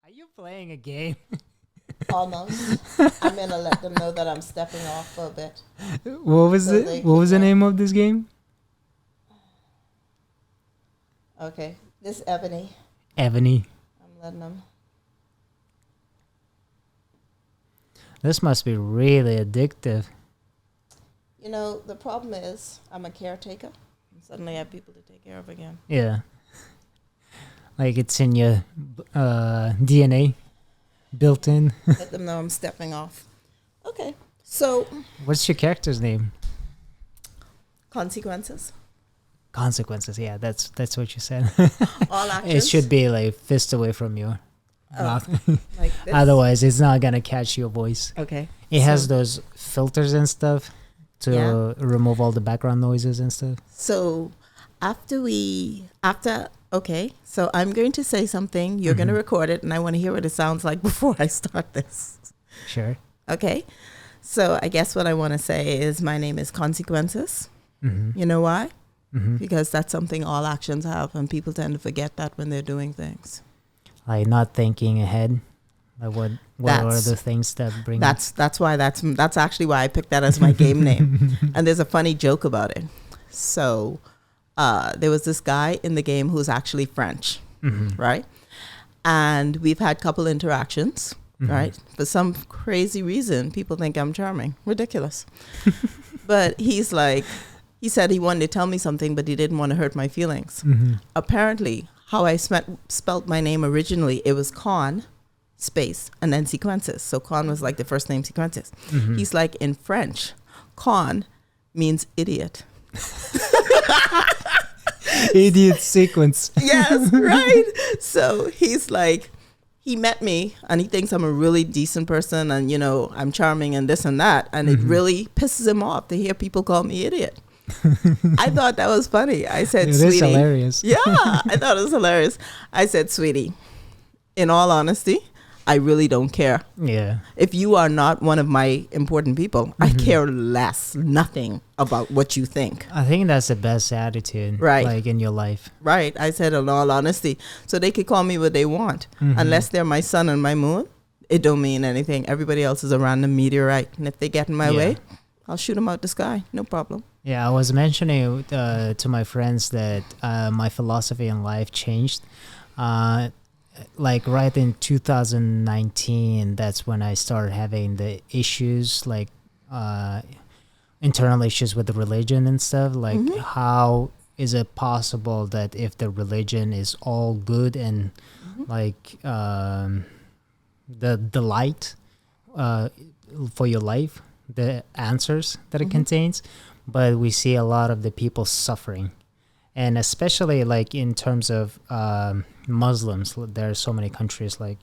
Are you playing a game? Almost. I'm gonna let them know that I'm stepping off for a bit. What was So it? they What was the can, name of this game? okay. This Ebony. Ebony. I'm letting them. This must be really addictive. You know, the problem is I'm a caretaker. And suddenly I have people to take care of again. Yeah. Like it's in your DNA, built in. Let them know I'm stepping off. Okay. So What's your character's name? consequences. Consequences. Yeah, that's what you said. All actions. It should be like fist away from your mouth. Like this. Otherwise, it's not gonna catch your voice. Okay. It has So- those filters and stuff to Yeah. remove all the background noises and stuff. So okay, so I'm going to say something. You're going to record it, and I want to hear what it sounds like before I start this. Sure. Okay. So I guess what I want to say is my name is Consequences. You know why? Because that's something all actions have, and people tend to forget that when they're doing things. Like not thinking ahead. Like what are That's- the things that bring? That's actually why I picked that as my game name. And there's a funny joke about it. So there was this guy in the game who's actually French, right? And we've had couple interactions, right? For some crazy reason, people think I'm charming. Ridiculous. But he said he wanted to tell me something, but he didn't want to hurt my feelings. Apparently, how I spelt my name originally, it was Con, space, and then sequences. So Con was like the first name sequences. He's like, in French, Con means idiot. Idiot sequence. Yes, right. So he's like, he met me and he thinks I'm a really decent person and, you know, I'm charming and this and that. And it really pisses him off to hear people call me idiot. I thought that was funny. I said, It sweetie. is hilarious. Yeah, I thought it was hilarious. I said, sweetie, in all honesty, I really don't care. Yeah. If you are not one of my important people, I care nothing about what you think. I think that's the best attitude, Right. Like in your life. Right. I said, in all honesty. So they could call me what they want. Unless they're my sun and my moon, it don't mean anything. Everybody else is a random meteorite. And if they get in my way, I'll shoot them out the sky. No problem. Yeah, I was mentioning to my friends that my philosophy in life changed. Like right in 2019, that's when I started having the issues, like internal issues with the religion and stuff. Like, how is it possible that if the religion is all good and like the light for your life, the answers that it contains, but we see a lot of the people suffering. And especially like in terms of Muslims, there are so many countries like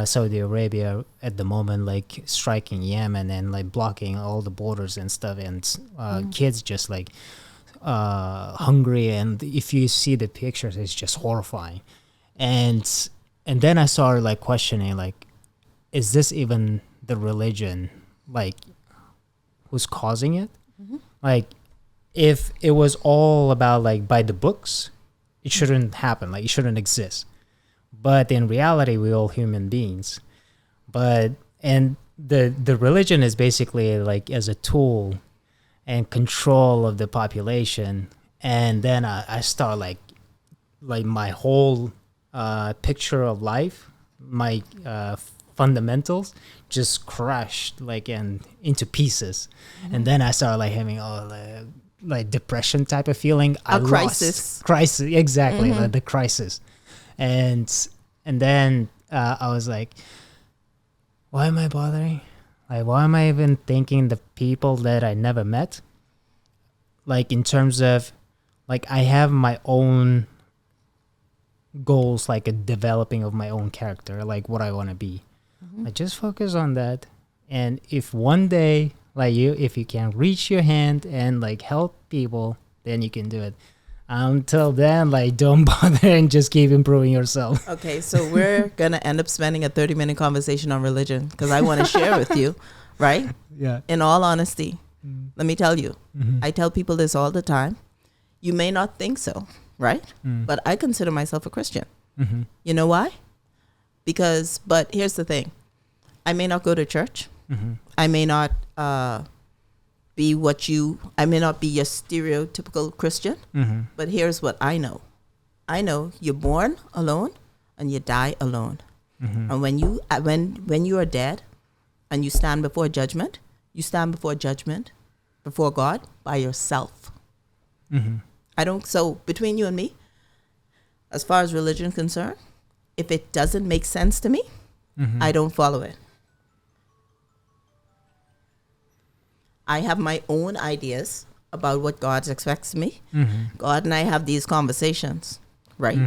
Saudi Arabia at the moment, like striking Yemen and like blocking all the borders and stuff, and kids just like hungry. And if you see the pictures, it's just horrifying. And then I started like questioning, like, is this even the religion, like, who's causing it? Like, if it was all about like by the books, it shouldn't happen. Like, it shouldn't exist. But in reality, we're all human beings. And the religion is basically like as a tool and control of the population. And then I start like my whole picture of life, my fundamentals just crushed like into pieces. And then I started like having like depression type of feeling. Crisis, exactly. Like the crisis. And then I was like, why am I bothering? Like, why am I even thinking the people that I never met? Like, in terms of, like, I have my own goals, like a developing of my own character, like what I want to be. I just focus on that. And if one day, like if you can reach your hand and like help people, then you can do it. Until then, like, don't bother and just keep improving yourself. Okay, so we're going to end up spending a 30-minute conversation on religion because I want to share with you, right? Yeah. In all honesty, let me tell you, I tell people this all the time. You may not think so, right? But I consider myself a Christian. You know why? But here's the thing. I may not go to church. I may not I may not be your stereotypical Christian. But here's what I know. I know you're born alone and you die alone. And when you are dead and you stand before judgment, before God by yourself. So between you and me, as far as religion is concerned, if it doesn't make sense to me, I don't follow it. I have my own ideas about what God expects of me. God and I have these conversations, right?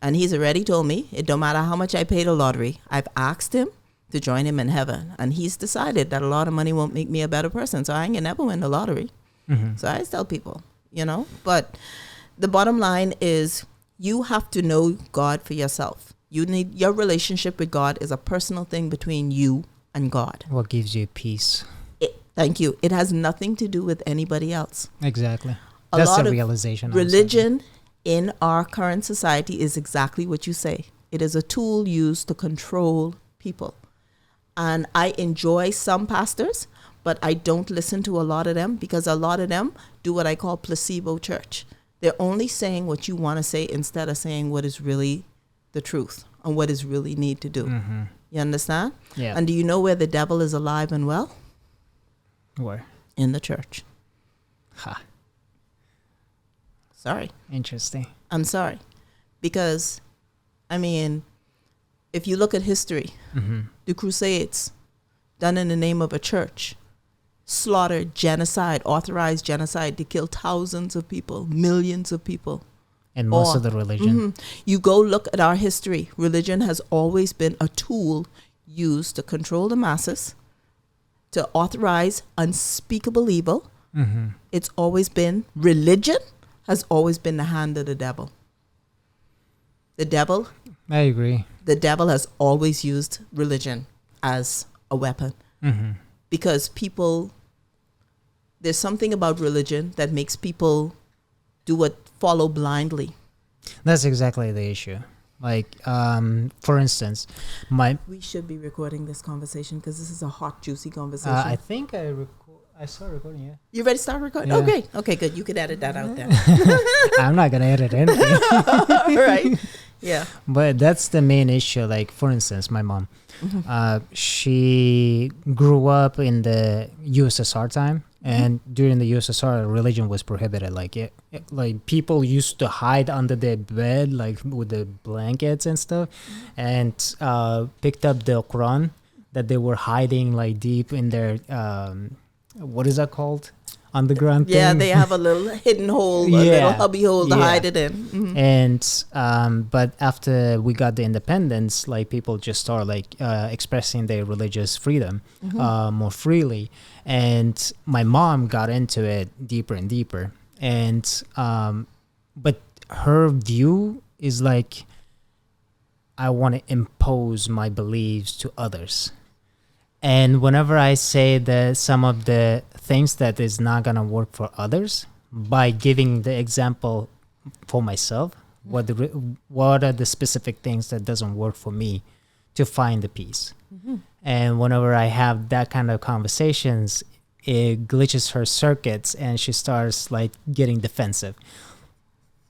And he's already told me, it don't matter how much I pay the lottery, I've asked him to join him in heaven. And he's decided that a lot of money won't make me a better person. So I ain't gonna never win the lottery. So I tell people, but the bottom line is you have to know God for yourself. Your relationship with God is a personal thing between you and God. What gives you peace? Thank you. It has nothing to do with anybody else. Exactly. That's the realization. Religion in our current society is exactly what you say. It is a tool used to control people. And I enjoy some pastors, but I don't listen to a lot of them because a lot of them do what I call placebo church. They're only saying what you want to say instead of saying what is really the truth and what is really need to do. You understand? Yeah. And do you know where the devil is alive and well? Where? In the church. Ha. Sorry. Interesting. I'm sorry. Because, if you look at history, the Crusades, done in the name of a church, slaughtered, genocide, authorized genocide to kill thousands of people, millions of people. And most of the religion. You go look at our history. Religion has always been a tool used to control the masses, to authorize unspeakable evil. It's always been, religion has always been the hand of the devil. The devil. I agree. The devil has always used religion as a weapon. Because there's something about religion that makes people follow blindly. That's exactly the issue. Like, for instance, we should be recording this conversation because this is a hot, juicy conversation. I think I started recording, yeah. You ready to start recording? Yeah. Okay, good. You could edit that out then. I'm not going to edit anything. Right. Yeah. But that's the main issue. Like, for instance, my mom, she grew up in the USSR time. And during the USSR, religion was prohibited. Like people used to hide under their bed, like with the blankets and stuff, and picked up the Quran that they were hiding like deep in their what is that called? Underground thing. Yeah, they have a little hidden hole, a little hubby hole to hide it in. And but after we got the independence, like people just start expressing their religious freedom more freely. And my mom got into it deeper and deeper. And but her view is like, I want to impose my beliefs to others. And whenever I say that some of the things that is not going to work for others, by giving the example for myself, what are the specific things that doesn't work for me to find the peace. And whenever I have that kind of conversations, it glitches her circuits and she starts like getting defensive.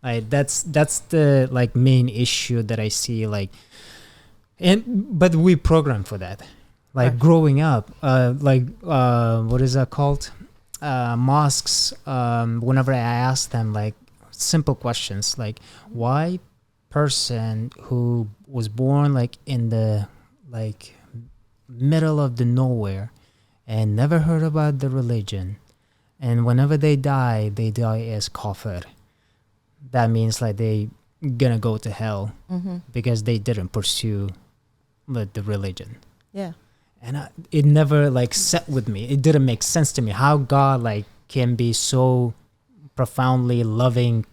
That's the main issue that I see, but we program for that. Growing up, what is that called? Mosques, whenever I ask them simple questions like, why person who was born in the middle of the nowhere and never heard about the religion, and whenever they die as kafir, that means they gonna go to hell because they didn't pursue the religion. Yeah. And it never set with me. It didn't make sense to me how God can be so profoundly loving,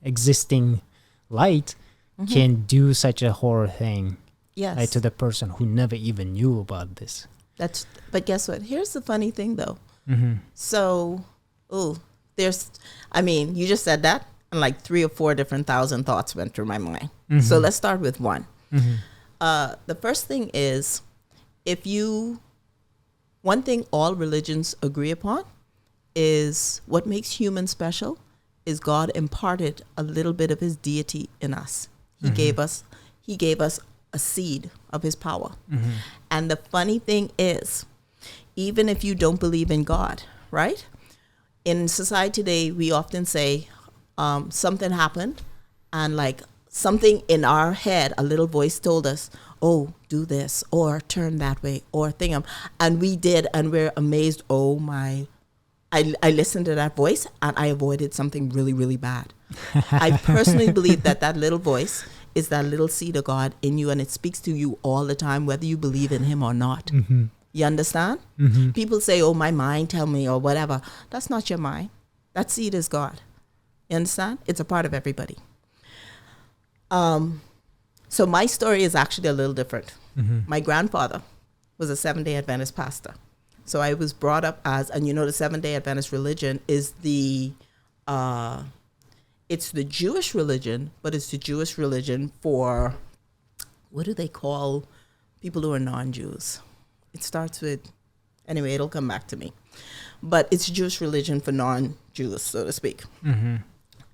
existing light can do such a horror thing. Yes. To the person who never even knew about this. But guess what? Here's the funny thing though. So, you just said that, and 3 or 4 different thousand thoughts went through my mind. So let's start with one. The first thing is, one thing all religions agree upon is what makes humans special is God imparted a little bit of his deity in us. He gave us a seed of his power. And the funny thing is, even if you don't believe in God, right? In society today, we often say something happened and like something in our head, a little voice told us, oh, do this or turn that way or thingam. And we did, and we're amazed. Oh my, I listened to that voice and I avoided something really, really bad. I personally believe that little voice is that little seed of God in you, and it speaks to you all the time, whether you believe in him or not. You understand? People say, oh, my mind tell me or whatever. That's not your mind. That seed is God. You understand? It's a part of everybody. So my story is actually a little different. My grandfather was a Seventh-day Adventist pastor. So I was brought up as, and you know, the Seventh-day Adventist religion is it's the Jewish religion, but it's the Jewish religion for, what do they call people who are non-Jews? It starts with, anyway, it'll come back to me. But it's Jewish religion for non-Jews, so to speak.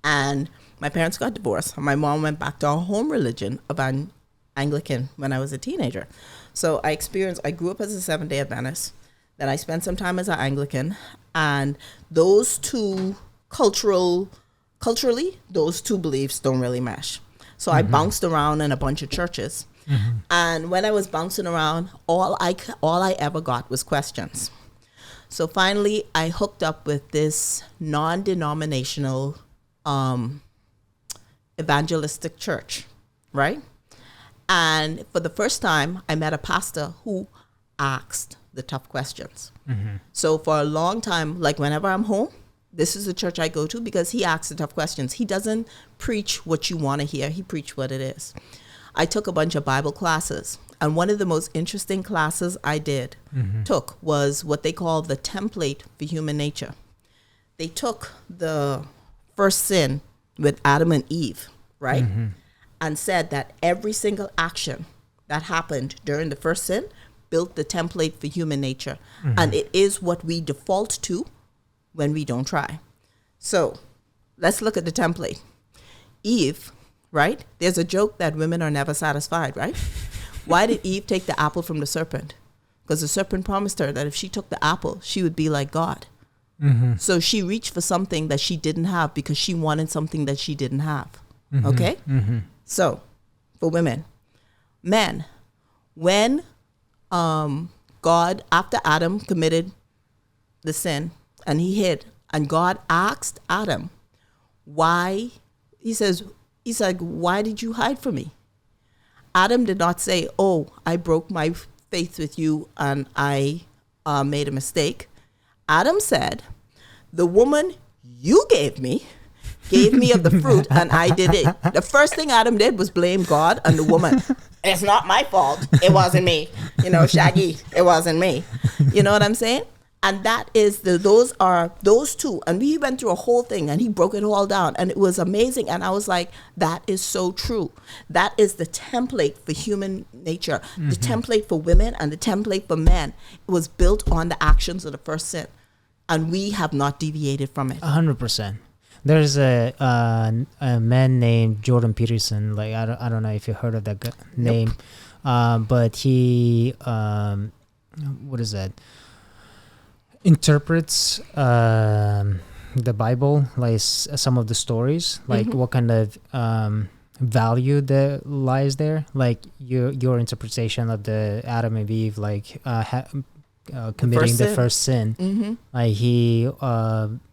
And my parents got divorced. My mom went back to our home religion of an Anglican when I was a teenager. So I grew up as a Seventh-day Adventist. Then I spent some time as an Anglican. And those two, culturally, those two beliefs don't really mesh. So I bounced around in a bunch of churches. And when I was bouncing around, all I ever got was questions. So finally, I hooked up with this non-denominational evangelistic church, right? And for the first time, I met a pastor who asked the tough questions. So for a long time, like whenever I'm home, this is the church I go to because he asks the tough questions. He doesn't preach what you want to hear. He preaches what it is. I took a bunch of Bible classes. And one of the most interesting classes I took was what they call the template for human nature. They took the first sin with Adam and Eve, right? And said that every single action that happened during the first sin built the template for human nature. And it is what we default to when we don't try. So let's look at the template. Eve, right? There's a joke that women are never satisfied, right? Why did Eve take the apple from the serpent? Because the serpent promised her that if she took the apple, she would be like God. So she reached for something that she didn't have because she wanted something that she didn't have. Okay? So for women, men, when God, after Adam committed the sin and he hid, and God asked Adam, why? He said, why did you hide from me? Adam did not say, oh, I broke my faith with you and I made a mistake. Adam said, the woman you gave me of the fruit and I did it. The first thing Adam did was blame God and the woman. It's not my fault. It wasn't me. You know, Shaggy, it wasn't me. You know what I'm saying? And that is those two. And we went through a whole thing and he broke it all down and it was amazing. And I was like, that is so true. That is the template for human nature, the template for women and the template for men. It was built on the actions of the first sin. And we have not deviated from it. 100%. There's a man named Jordan Peterson. Like I don't know if you heard of that name, but he what is that? Interprets the Bible, like some of the stories, like what kind of value that lies there. Like your interpretation of the Adam and Eve, like committing the first sin. Like he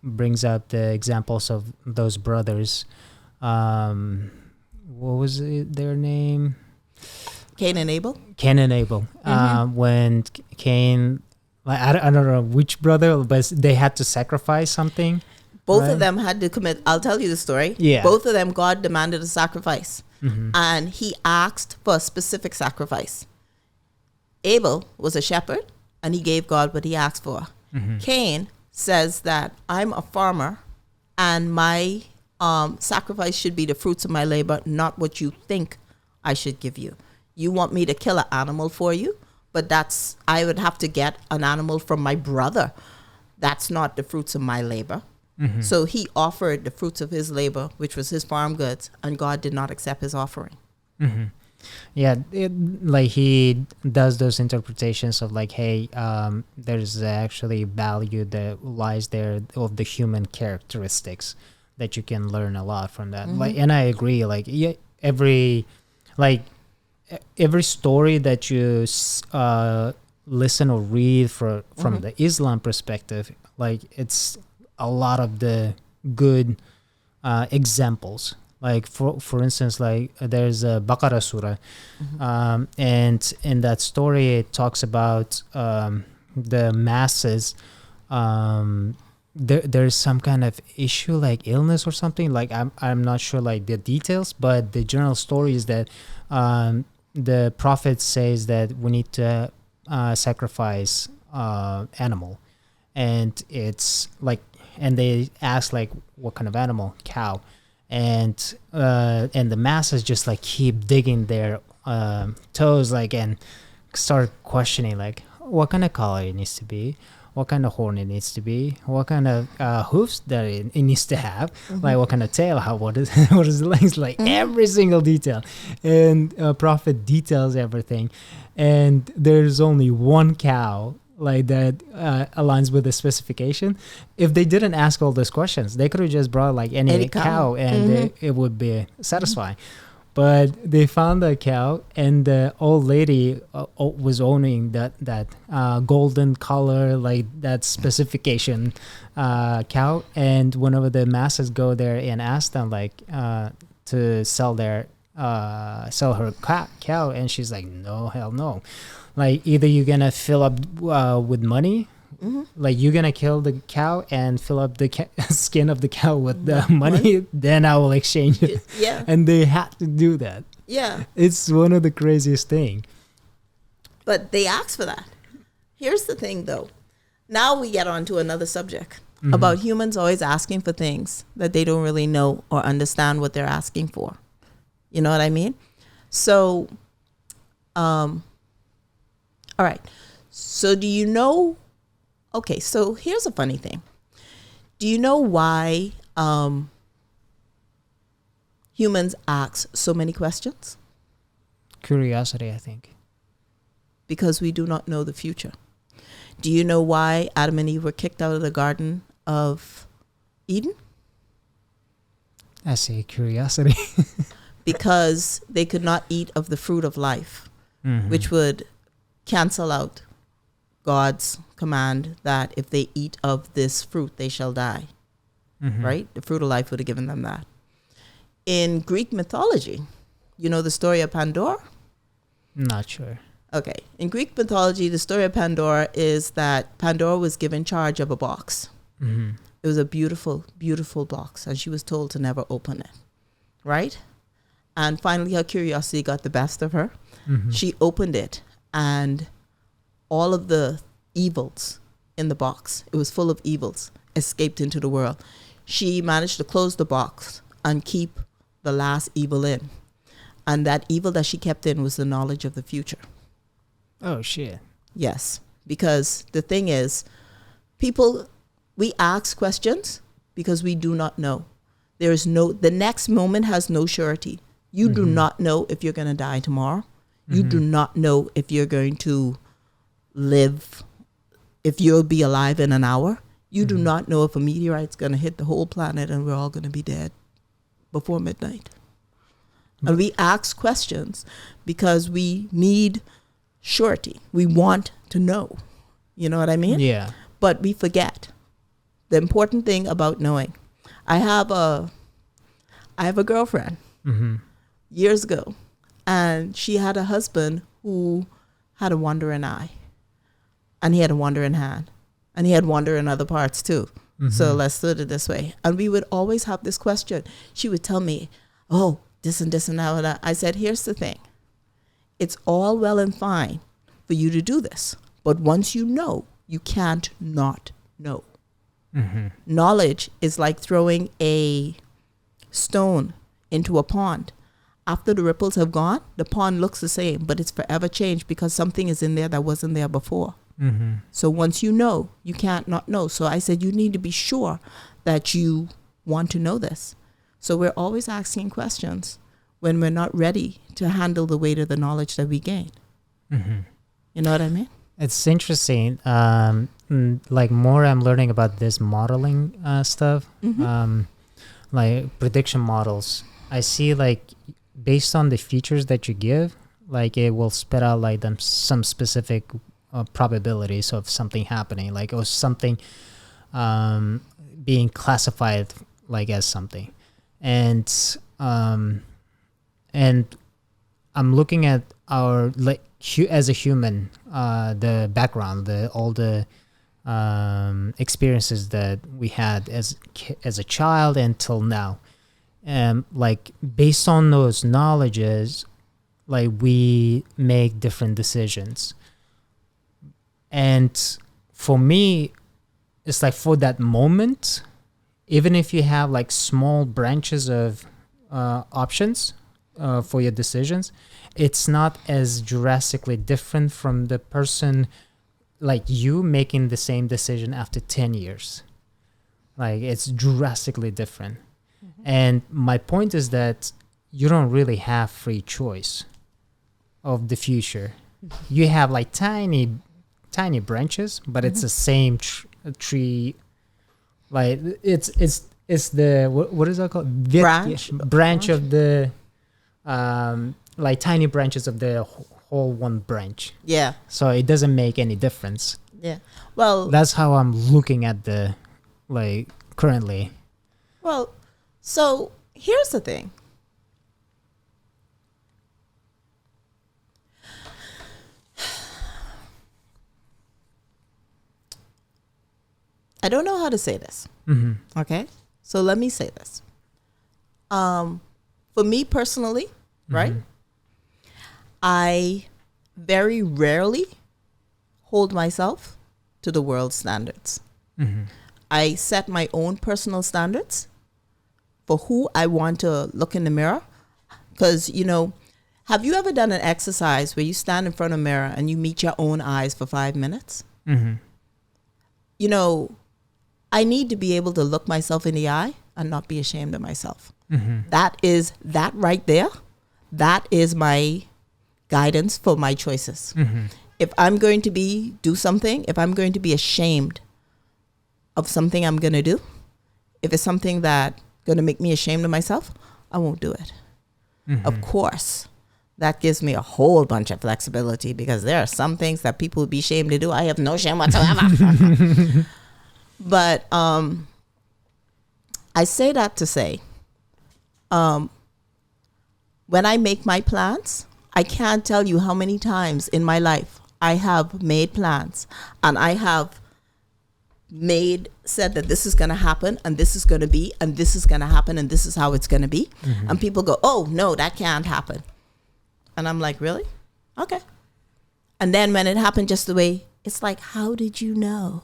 brings up the examples of those brothers. What was their name? Cain and Abel. When Cain, like I don't know which brother, but they had to sacrifice something. Both of them had to commit. I'll tell you the story. Yeah. Both of them, God demanded a sacrifice, and He asked for a specific sacrifice. Abel was a shepherd, and he gave God what he asked for. Cain says that I'm a farmer, and my sacrifice should be the fruits of my labor, not what you think I should give you. You want me to kill an animal for you? But I would have to get an animal from my brother. That's not the fruits of my labor. Mm-hmm. So he offered the fruits of his labor, which was his farm goods, and God did not accept his offering. Mm-hmm. Yeah, like he does those interpretations of like, hey, there's actually value that lies there of the human characteristics that you can learn a lot from that. Mm-hmm. Like, and I agree. Like, yeah, every story that you listen or read from Mm-hmm. the Islam perspective, like it's a lot of the good examples. Like for instance, like there's a Baqarah surah, Mm-hmm. and in that story it talks about the masses. There's some kind of issue like illness or something. Like I'm not sure like the details, but the general story is that the prophet says that we need to sacrifice animal, and it's like, and they ask like what kind of animal, cow, and the masses just like keep digging their toes like and start questioning like what kind of color it needs to be, what kind of horn it needs to be, what kind of hoofs that it needs to have, like what kind of tail, what is the legs, like every single detail. And prophet details everything, and there's only one cow like that aligns with the specification. If they didn't ask all those questions, they could have just brought like any cow and it would be satisfying. But they found the cow, and the old lady was owning that golden color, like that specification cow. And whenever the masses go there and ask them like to sell her cow, and she's like, no, hell no. Like either you're gonna fill up with money, like you're gonna kill the cow and fill up the skin of the cow with the money, then I will exchange it. Yeah. And they had to do that. Yeah. It's one of the craziest thing. But they asked for that. Here's the thing though. Now we get on to another subject about humans always asking for things that they don't really know or understand what they're asking for. You know what I mean? So, all right. So do you know, okay, so here's a funny thing. Do you know why humans ask so many questions? Curiosity, I think. Because we do not know the future. Do you know why Adam and Eve were kicked out of the Garden of Eden? I say curiosity. Because they could not eat of the fruit of life, which would cancel out God's command that if they eat of this fruit, they shall die. Right? The fruit of life would have given them that. In Greek mythology, you know the story of Pandora? Not sure. Okay. In Greek mythology, the story of Pandora is that Pandora was given charge of a box. It was a beautiful, beautiful box, and she was told to never open it. Right? And finally, her curiosity got the best of her. She opened it, and all of the evils in the box, it was full of evils, escaped into the world. She managed to close the box and keep the last evil in. And that evil that she kept in was the knowledge of the future. Oh, shit. Yes. Because the thing is, we ask questions because we do not know. The next moment has no surety. You do not know if you're going to die tomorrow. You do not know if you're going to live, if you'll be alive in an hour. You do not know if a meteorite's going to hit the whole planet and we're all going to be dead before midnight. And we ask questions because we need surety. We want to know. You know what I mean? Yeah. But we forget the important thing about knowing. I have a girlfriend years ago, and she had a husband who had a wandering eye, and he had a wandering hand, and he had wonder in other parts too. So let's put it this way. And we would always have this question. She would tell me, oh, this and this and that and that. I said, here's the thing. It's all well and fine for you to do this. But once you know, you can't not know. Knowledge is like throwing a stone into a pond. after the ripples have gone, the pond looks the same, but it's forever changed because something is in there that wasn't there before. So once you know, you can't not know. So I said, you need to be sure that you want to know this. So we're always asking questions when we're not ready to handle the weight of the knowledge that we gain. You know what I mean? It's interesting. Like more I'm learning about this modeling stuff, like prediction models. I see like based on the features that you give, like it will spit out like some specific probabilities of something happening, like or something being classified like as something, and I'm looking at our like as a human, the background, all the experiences that we had as a child until now, like based on those knowledges, like we make different decisions. And for me, it's like for that moment, even if you have like small branches of options for your decisions, it's not as drastically different from the person like you making the same decision after 10 years. Like it's drastically different. And my point is that you don't really have free choice of the future. You have like tiny branches, but it's the same tree. Like it's the what is that called? Branch of the like tiny branches of the whole one branch. Yeah. So it doesn't make any difference. Yeah. Well, that's how I'm looking at the like currently. Well, so here's the thing. I don't know how to say this. Okay? So let me say this. For me personally, right? I very rarely hold myself to the world's standards. I set my own personal standards for who I want to look in the mirror. Because, you know, have you ever done an exercise where you stand in front of a mirror and you meet your own eyes for 5 minutes? You know, I need to be able to look myself in the eye and not be ashamed of myself. That right there, that is my guidance for my choices. If I'm going to do something, if I'm going to be ashamed of something I'm going to do, if it's something that going to make me ashamed of myself, I won't do it. Of course, that gives me a whole bunch of flexibility because there are some things that people would be ashamed to do. I have no shame whatsoever. But I say that to say, when I make my plans, I can't tell you how many times in my life I have made plans and I have said that this is going to happen and this is going to be and this is going to happen and this is how it's going to be. And people go, oh, no, that can't happen. And I'm like, really? Okay. And then when it happened just the way, it's like, how did you know?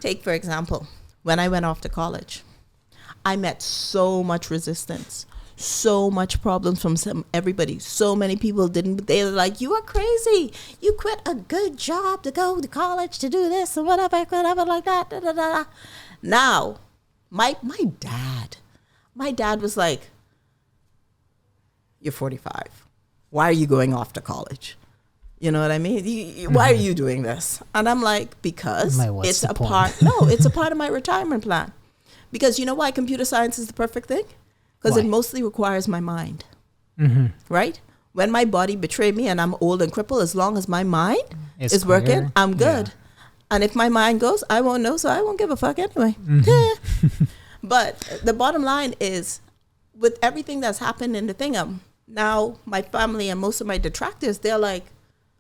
Take, for example, when I went off to college, I met so much resistance, so much problems from everybody. So many people they were like, you are crazy. You quit a good job to go to college to do this and whatever like that. Da, da, da. Now, my dad was like, you're 45. Why are you going off to college? You know what I mean? Why are you doing this? And I'm like, because it's a part. No, it's a part of my retirement plan. Because you know why computer science is the perfect thing? Because it mostly requires my mind. Right? When my body betrayed me and I'm old and crippled, as long as my mind is working, I'm good. Yeah. And if my mind goes, I won't know, so I won't give a fuck anyway. But the bottom line is, with everything that's happened in the thing, now my family and most of my detractors, they're like,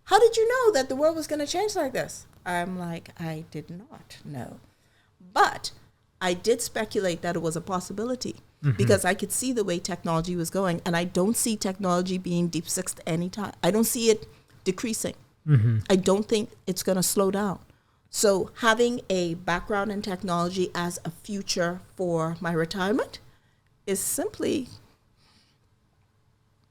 how did you know that the world was going to change like this? I'm like, I did not know. But I did speculate that it was a possibility because I could see the way technology was going. And I don't see technology being deep sixed anytime. I don't see it decreasing. I don't think it's going to slow down. So having a background in technology as a future for my retirement is simply,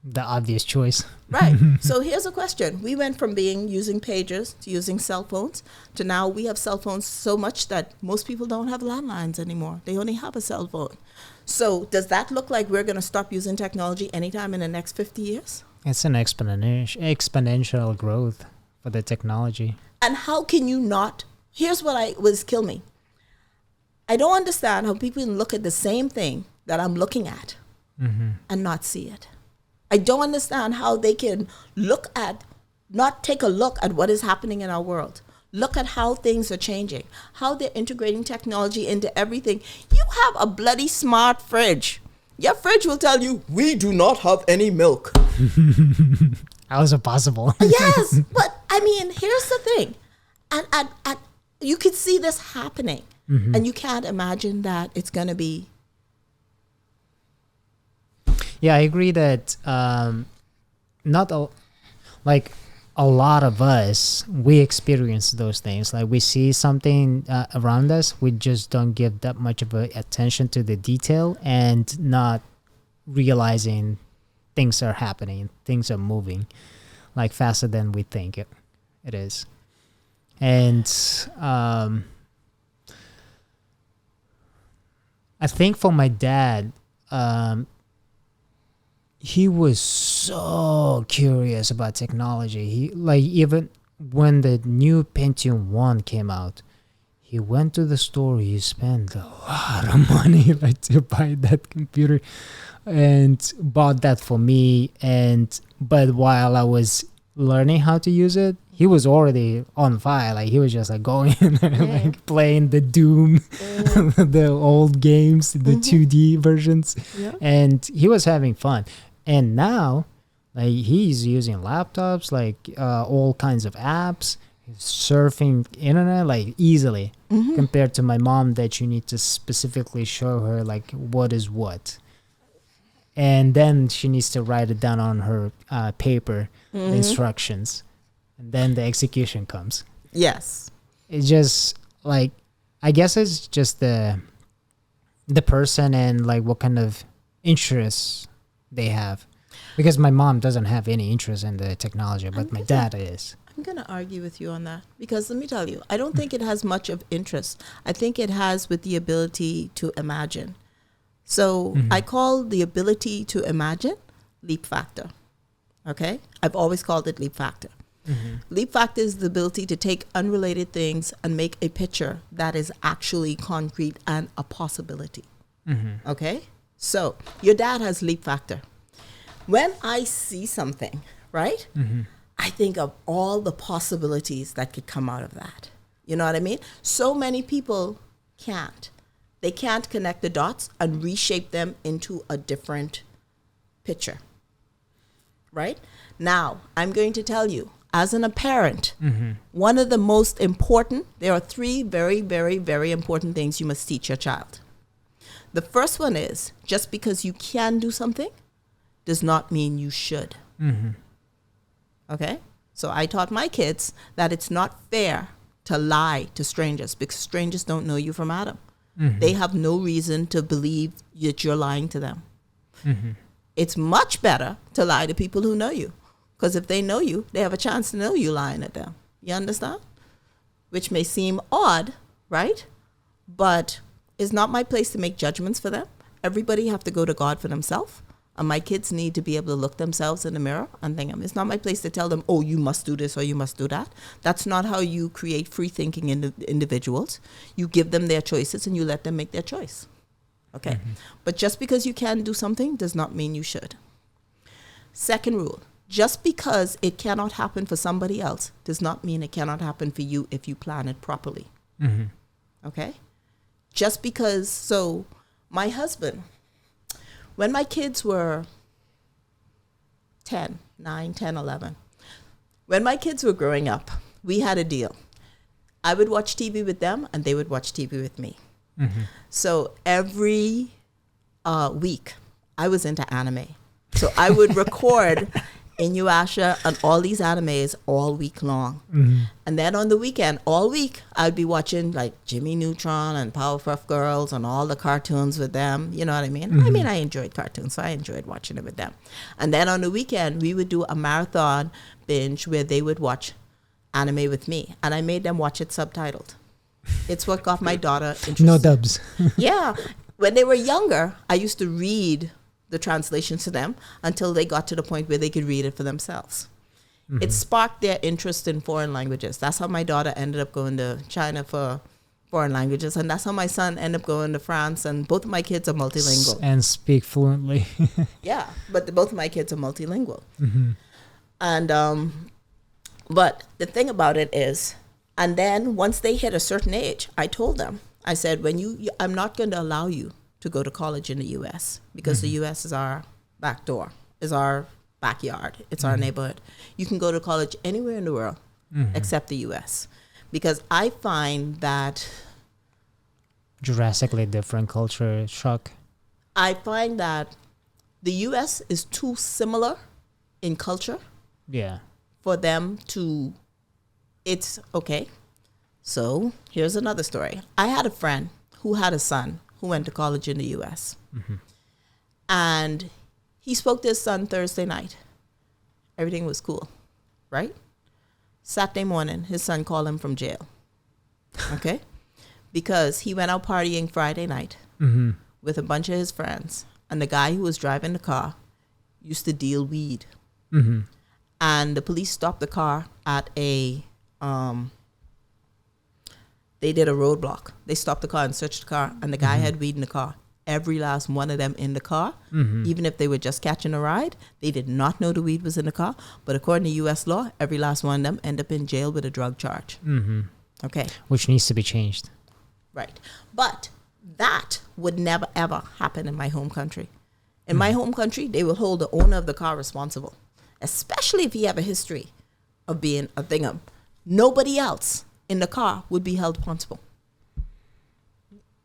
the obvious choice. Right. So here's a question. We went from using pagers to using cell phones to now we have cell phones so much that most people don't have landlines anymore. They only have a cell phone. So does that look like we're going to stop using technology anytime in the next 50 years? It's an exponential growth for the technology. And how can you not? Here's what was kill me. I don't understand how people can look at the same thing that I'm looking at and not see it. I don't understand how they can not take a look at what is happening in our world. Look at how things are changing, how they're integrating technology into everything. You have a bloody smart fridge. Your fridge will tell you, we do not have any milk. How is it possible? Yes, but I mean, here's the thing. And you can see this happening, and you can't imagine that it's going to be. Yeah, I agree that a lot of us, we experience those things. Like we see something around us, we just don't give that much of attention to the detail and not realizing things are happening, things are moving like faster than we think it is. And I think for my dad, he was so curious about technology. He even when the new Pentium 1 came out, he went to the store, he spent a lot of money to buy that computer and bought that for me. But while I was learning how to use it, he was already on fire. He was just going and playing the Doom, the old games, the 2D versions, and he was having fun. And now, he's using laptops, all kinds of apps, surfing internet, easily, compared to my mom that you need to specifically show her, what is what. And then she needs to write it down on her paper, the instructions. And then the execution comes. Yes. It's just, I guess it's just the person and, what kind of interests they have, because my mom doesn't have any interest in the technology, but my dad is. I'm going to argue with you on that, because let me tell you, I don't think it has much of interest. I think it has with the ability to imagine. So I call the ability to imagine leap factor. Okay? I've always called it leap factor. Leap factor is the ability to take unrelated things and make a picture that is actually concrete and a possibility. Okay? So your dad has leap factor. When I see something, right, I think of all the possibilities that could come out of that. You know what I mean? So many people can't. They can't connect the dots and reshape them into a different picture. Right? Now, I'm going to tell you, as a parent, one of the most important, there are 3 very, very, very important things you must teach your child. The first one is, just because you can do something does not mean you should. Okay? So I taught my kids that it's not fair to lie to strangers, because strangers don't know you from Adam. They have no reason to believe that you're lying to them. It's much better to lie to people who know you, because if they know you, they have a chance to know you lying at them. You understand? Which may seem odd, right? But it's not my place to make judgments for them. Everybody have to go to God for themselves. And my kids need to be able to look themselves in the mirror and think, it's not my place to tell them, oh, you must do this or you must do that. That's not how you create free thinking individuals. You give them their choices and you let them make their choice. Okay? But just because you can do something does not mean you should. Second rule, just because it cannot happen for somebody else does not mean it cannot happen for you if you plan it properly. Okay? Just because, so my husband, when my kids were 9, 10, 11, when my kids were growing up, we had a deal. I would watch TV with them and they would watch TV with me. So every week I was into anime. So I would record Inuyasha, and all these animes all week long. And then on the weekend, all week, I'd be watching like Jimmy Neutron and Powerpuff Girls and all the cartoons with them. You know what I mean? I mean, I enjoyed cartoons, so I enjoyed watching it with them. And then on the weekend, we would do a marathon binge where they would watch anime with me. And I made them watch it subtitled. It's what got my daughter interested. No dubs. Yeah. When they were younger, I used to read the translations to them until they got to the point where they could read it for themselves. It sparked their interest in foreign languages. That's how my daughter ended up going to China for foreign languages. And that's how my son ended up going to France. And both of my kids are multilingual. And speak fluently. Yeah, but both of my kids are multilingual. And, but the thing about it is, and then once they hit a certain age, I told them, I said, I'm not going to allow you to go to college in the U.S. because the U.S. is our back door, is our backyard, it's our neighborhood. You can go to college anywhere in the world except the U.S. because I find that drastically different culture shock. I find that the U.S. is too similar in culture. Yeah. For them to, it's okay. So here's another story. I had a friend who had a son who went to college in the U.S. And he spoke to his son Thursday night. Everything was cool, right? Saturday morning, his son called him from jail. Okay? Because he went out partying Friday night with a bunch of his friends. And the guy who was driving the car used to deal weed. And the police stopped the car at they did a roadblock. They stopped the car and searched the car, and the guy had weed in the car. Every last one of them in the car, even if they were just catching a ride, they did not know the weed was in the car. But according to U.S. law, every last one of them end up in jail with a drug charge. Okay. Which needs to be changed. Right. But that would never, ever happen in my home country. In my home country, they will hold the owner of the car responsible, especially if he have a history of being a thingum. Nobody else in the car would be held responsible.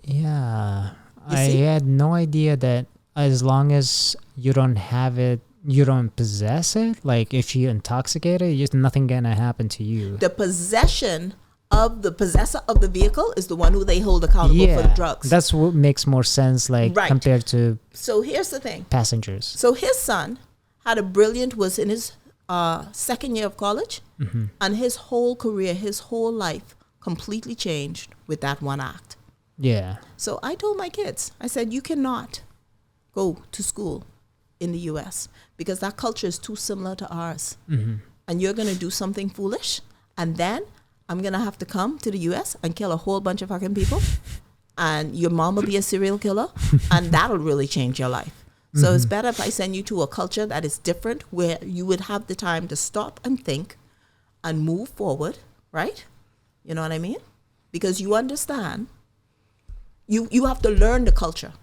Yeah. You I see? had no idea that as long as you don't have it, you don't possess it, like if you intoxicate it, just nothing gonna happen to you. The possession of the possessor of the vehicle is the one who they hold accountable for the drugs. That's what makes more sense, like Right. compared to So here's the thing. passengers. So his son was in his second year of college, and his whole career, his whole life completely changed with that one act. Yeah. So I told my kids, I said, you cannot go to school in the U.S. because that culture is too similar to ours. And you're going to do something foolish, and then I'm going to have to come to the U.S. and kill a whole bunch of fucking people, and your mom will be a serial killer, and that'll really change your life. So it's better if I send you to a culture that is different, where you would have the time to stop and think and move forward, right? You know what I mean? Because you understand, you have to learn the culture.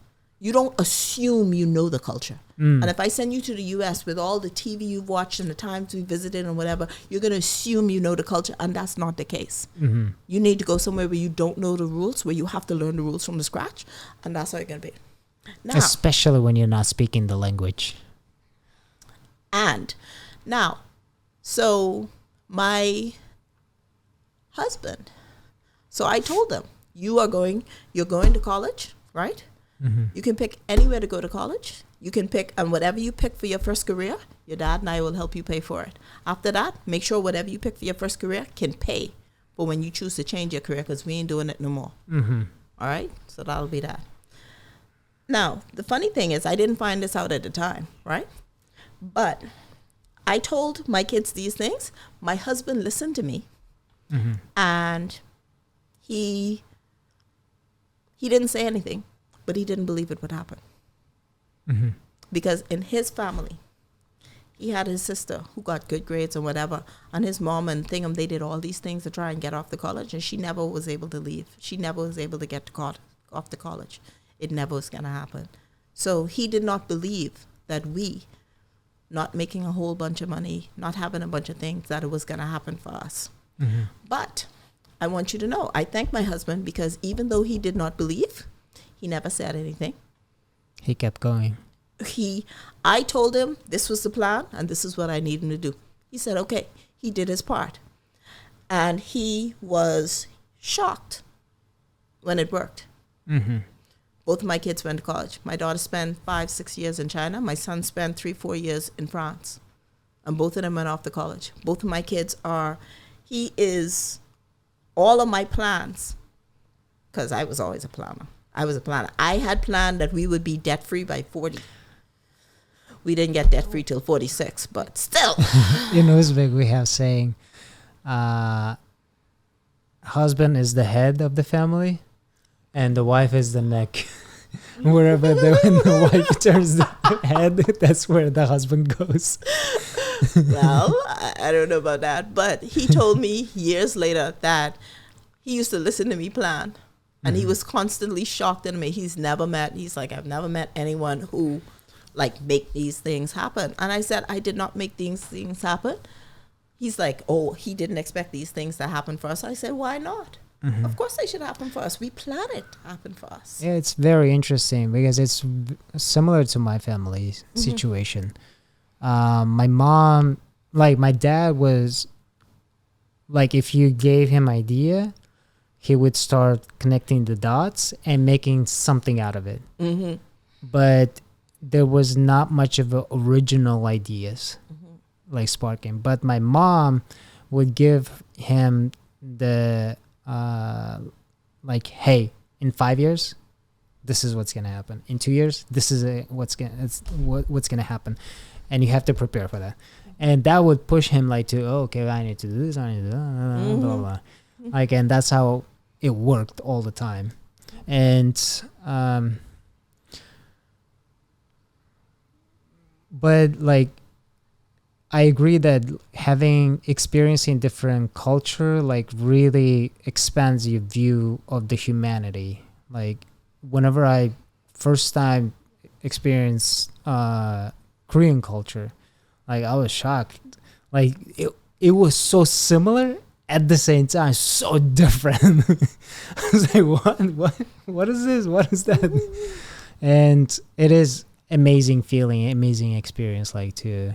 You don't assume you know the culture. And if I send you to the U.S. with all the TV you've watched and the times we visited and whatever, you're going to assume you know the culture, and that's not the case. You need to go somewhere where you don't know the rules, where you have to learn the rules from the scratch, and that's how you're going to be. Now, Especially when you're not speaking the language. and now, so my husband, so I told him, you're going to college, right? You can pick anywhere to go to college. You can pick, and whatever you pick for your first career, your dad and I will help you pay for it. After that, make sure whatever you pick for your first career can pay for when you choose to change your career, because we ain't doing it no more. All right? So that'll be that. Now, the funny thing is, I didn't find this out at the time, right? But I told my kids these things. My husband listened to me, and he didn't say anything, but he didn't believe it would happen. Because in his family, he had his sister who got good grades and whatever, and his mom and Thingham, they did all these things to try and get off the college, and she never was able to leave. She never was able to get off the college. It never was going to happen. So he did not believe that we, not making a whole bunch of money, not having a bunch of things, that it was going to happen for us. But I want you to know, I thank my husband, because even though he did not believe, he never said anything. He kept going. I told him this was the plan and this is what I need him to do. He said, okay. He did his part. And he was shocked when it worked. Mm-hmm. Both of my kids went to college. My daughter spent 5-6 years in China. My son spent 3-4 years in France. And both of them went off to college. Both of my kids he is all of my plans, because I was always a planner. I had planned that we would be debt-free by 40. We didn't get debt-free till 46, but still. In Uzbek, we have saying, husband is the head of the family and the wife is the neck. Wherever when the wife turns the head, that's where the husband goes. Well, I don't know about that, but he told me years later that he used to listen to me plan, and he was constantly shocked at me. He's like, I've never met anyone who like make these things happen. And I said, I did not make these things happen. He's like, oh, he didn't expect these things to happen for us. I said, why not? Mm-hmm. Of course they should happen for us. We plan it to happen for us. Yeah, it's very interesting because it's similar to my family situation. My mom, like my dad was, like if you gave him idea, he would start connecting the dots and making something out of it. Mm-hmm. But there was not much of original ideas like sparking. But my mom would give him the like, hey, in 5 years, this is what's gonna happen. In 2 years, this is what's gonna happen, and you have to prepare for that. And that would push him like to, oh, okay, I need to do this, I need to do that, blah, blah, blah. Like, and that's how it worked all the time. And but like, I agree that experiencing different culture like really expands your view of the humanity. Like whenever I first time experienced Korean culture, like I was shocked. Like it was so similar at the same time, so different. I was like, what is this? What is that? And it is amazing feeling, amazing experience, like to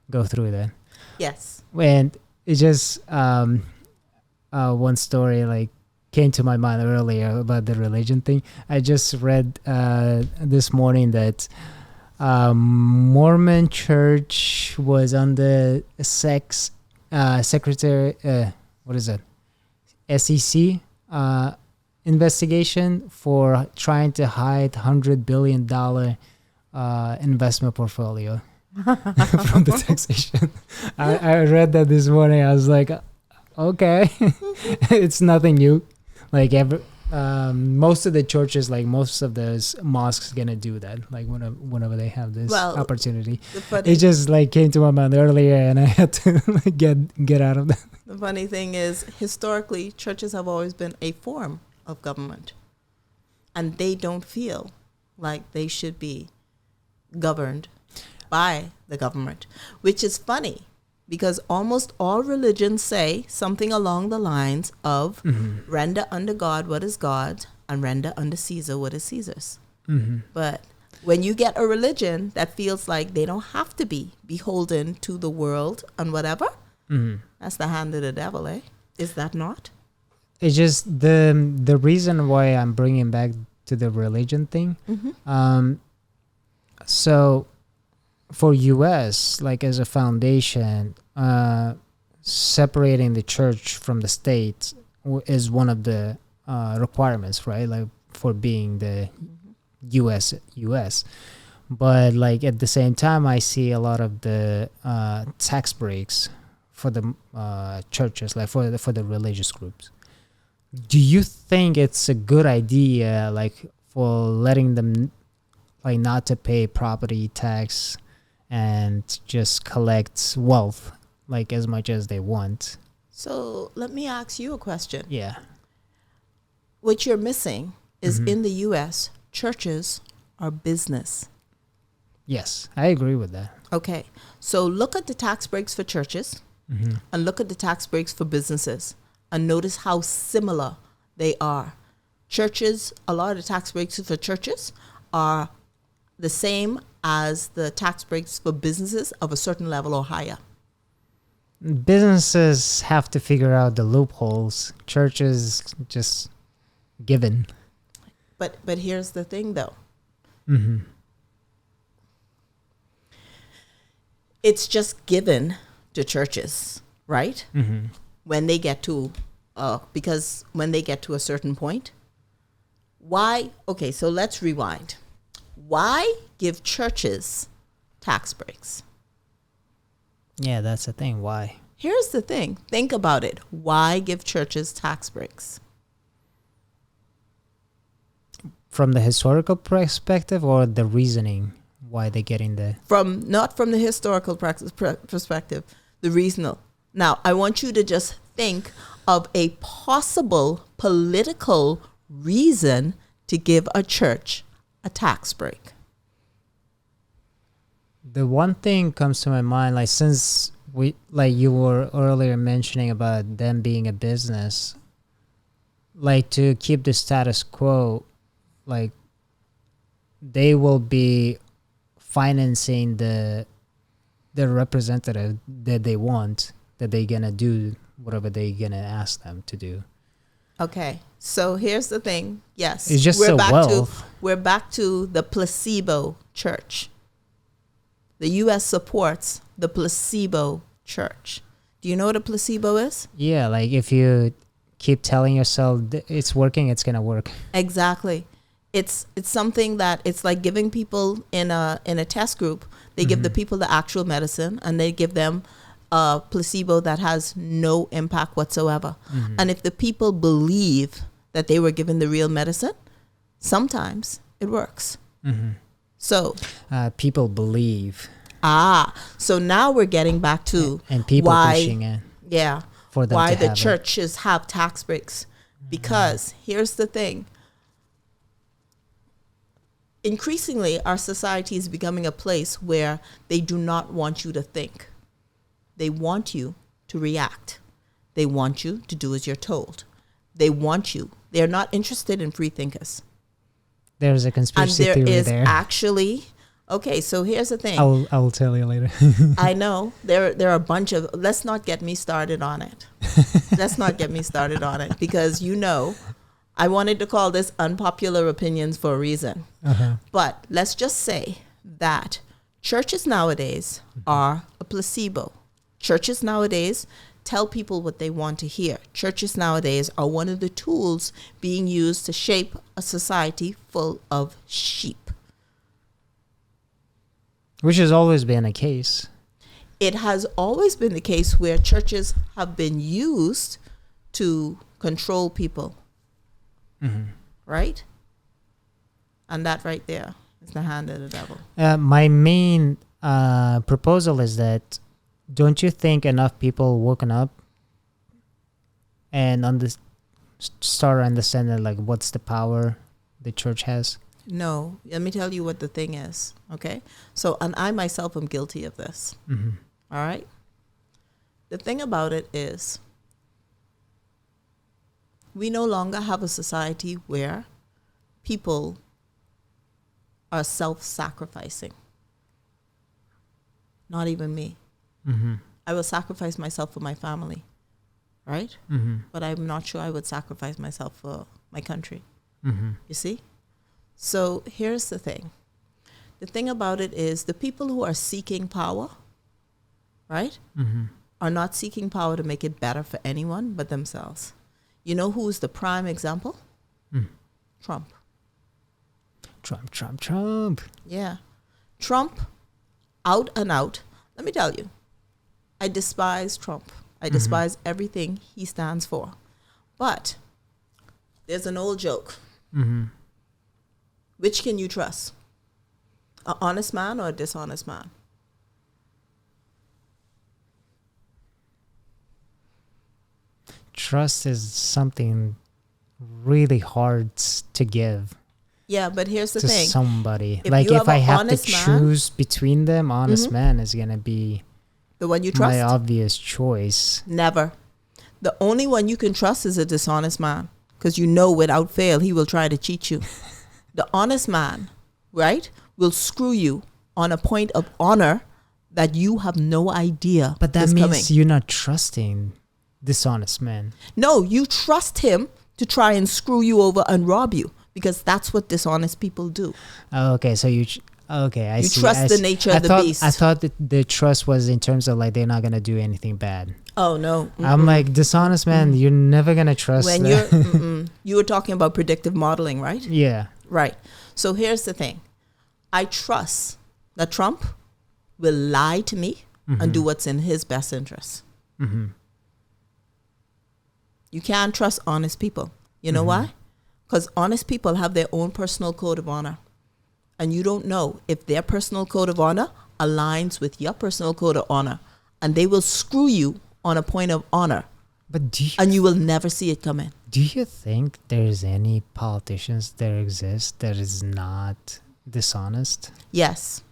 go through that. Yes. And it just one story like came to my mind earlier about the religion thing. I just read this morning that Mormon church was on the secretary what is it, SEC investigation for trying to hide $100 billion investment portfolio from the taxation. I read that this morning. I was like, okay. It's nothing new. Like most of the churches, like most of those mosques gonna do that, like whenever they have this opportunity. It just like came to my mind earlier and I had to like, get out of that. The funny thing is, historically, churches have always been a form of government, and they don't feel like they should be governed by the government, which is funny because almost all religions say something along the lines of render unto God what is God's and render unto Caesar what is Caesar's. But when you get a religion that feels like they don't have to be beholden to the world and whatever, that's the hand of the devil, eh? Is that not? It's just the reason why I'm bringing back to the religion thing. So for US, like as a foundation, separating the church from the state is one of the requirements, right? Like for being the US. But like at the same time, I see a lot of the tax breaks for the churches, like for the religious groups. Do you think it's a good idea, like for letting them like not to pay property tax and just collect wealth like as much as they want? So let me ask you a question. Yeah. What you're missing is in the US, churches are business. Yes, I agree with that. Okay. So look at the tax breaks for churches and look at the tax breaks for businesses and notice how similar they are. Churches, a lot of the tax breaks for churches are the same as the tax breaks for businesses of a certain level or higher. Businesses have to figure out the loopholes. Churches just given. But here's the thing, though. Mm-hmm. It's just given to churches, right? Mm-hmm. When they get to, because when they get to a certain point, why? Okay, so let's rewind. Why give churches tax breaks? Yeah, that's the thing. Why? Here's the thing. Think about it. Why give churches tax breaks? From the historical perspective or the reasoning why they're getting the... Not from the historical perspective, the reasonable. Now, I want you to just think of a possible political reason to give a church a tax break. The one thing comes to my mind, like since we, like you were earlier mentioning about them being a business, like to keep the status quo, like they will be financing the representative that they want, that they're gonna do whatever they're gonna ask them to do. Okay, so here's the thing. Yes, it's just we're back to the placebo church. The U.S. supports the placebo church. Do you know what a placebo is? Yeah, like if you keep telling yourself it's working, it's gonna work. Exactly. It's something that it's like giving people in a test group. They give the people the actual medicine and they give them a placebo that has no impact whatsoever. And if the people believe that they were given the real medicine, sometimes it works. So people believe. So now we're getting back to and people pushing it. Yeah. For them why to the have churches have tax breaks. Because here's the thing. Increasingly, our society is becoming a place where they do not want you to think. They want you to react. They want you to do as you're told. They're not interested in free thinkers. There's a conspiracy theory there. And there is actually, okay, so here's the thing. I'll tell you later. I know there are a bunch of, let's not get me started on it. Because I wanted to call this unpopular opinions for a reason. But let's just say that churches nowadays are a placebo. Churches nowadays tell people what they want to hear. Churches nowadays are one of the tools being used to shape a society full of sheep. Which has always been a case. It has always been the case where churches have been used to control people. Right? And that right there is the hand of the devil. My main proposal is that don't you think enough people woken up and start understanding like what's the power the church has? No. Let me tell you what the thing is. Okay? So, and I myself am guilty of this. All right? The thing about it is we no longer have a society where people are self-sacrificing. Not even me. I will sacrifice myself for my family, right? But I'm not sure I would sacrifice myself for my country. You see? So here's the thing. The thing about it is the people who are seeking power, right, are not seeking power to make it better for anyone but themselves. You know who's the prime example? Trump. Trump. Yeah. Trump, out and out. Let me tell you, I despise Trump. I despise everything he stands for. But there's an old joke. Which can you trust? An honest man or a dishonest man? Trust is something really hard to give. Yeah, but here's the to thing. Somebody. If I have to choose between them, honest man is going to be the one you trust. My obvious choice. Never. The only one you can trust is a dishonest man, because without fail he will try to cheat you. The honest man, right, will screw you on a point of honor that you have no idea. But that is means coming. you're not trusting dishonest men. No, you trust him to try and screw you over and rob you, because that's what dishonest people do. Oh, okay, so you okay, I You see. trust I the see. nature of the beast. I thought that the trust was in terms of like they're not gonna do anything bad. Oh no. I'm like, dishonest man, you're never gonna trust When you were talking about predictive modeling, right? Yeah. Right. So here's the thing. I trust that Trump will lie to me and do what's in his best interest. Mm-hmm. You can't trust honest people. You know why? Because honest people have their own personal code of honor. And you don't know if their personal code of honor aligns with your personal code of honor. And they will screw you on a point of honor. But And you will never see it coming. do you think there's any politicians that exist that is not dishonest? Yes.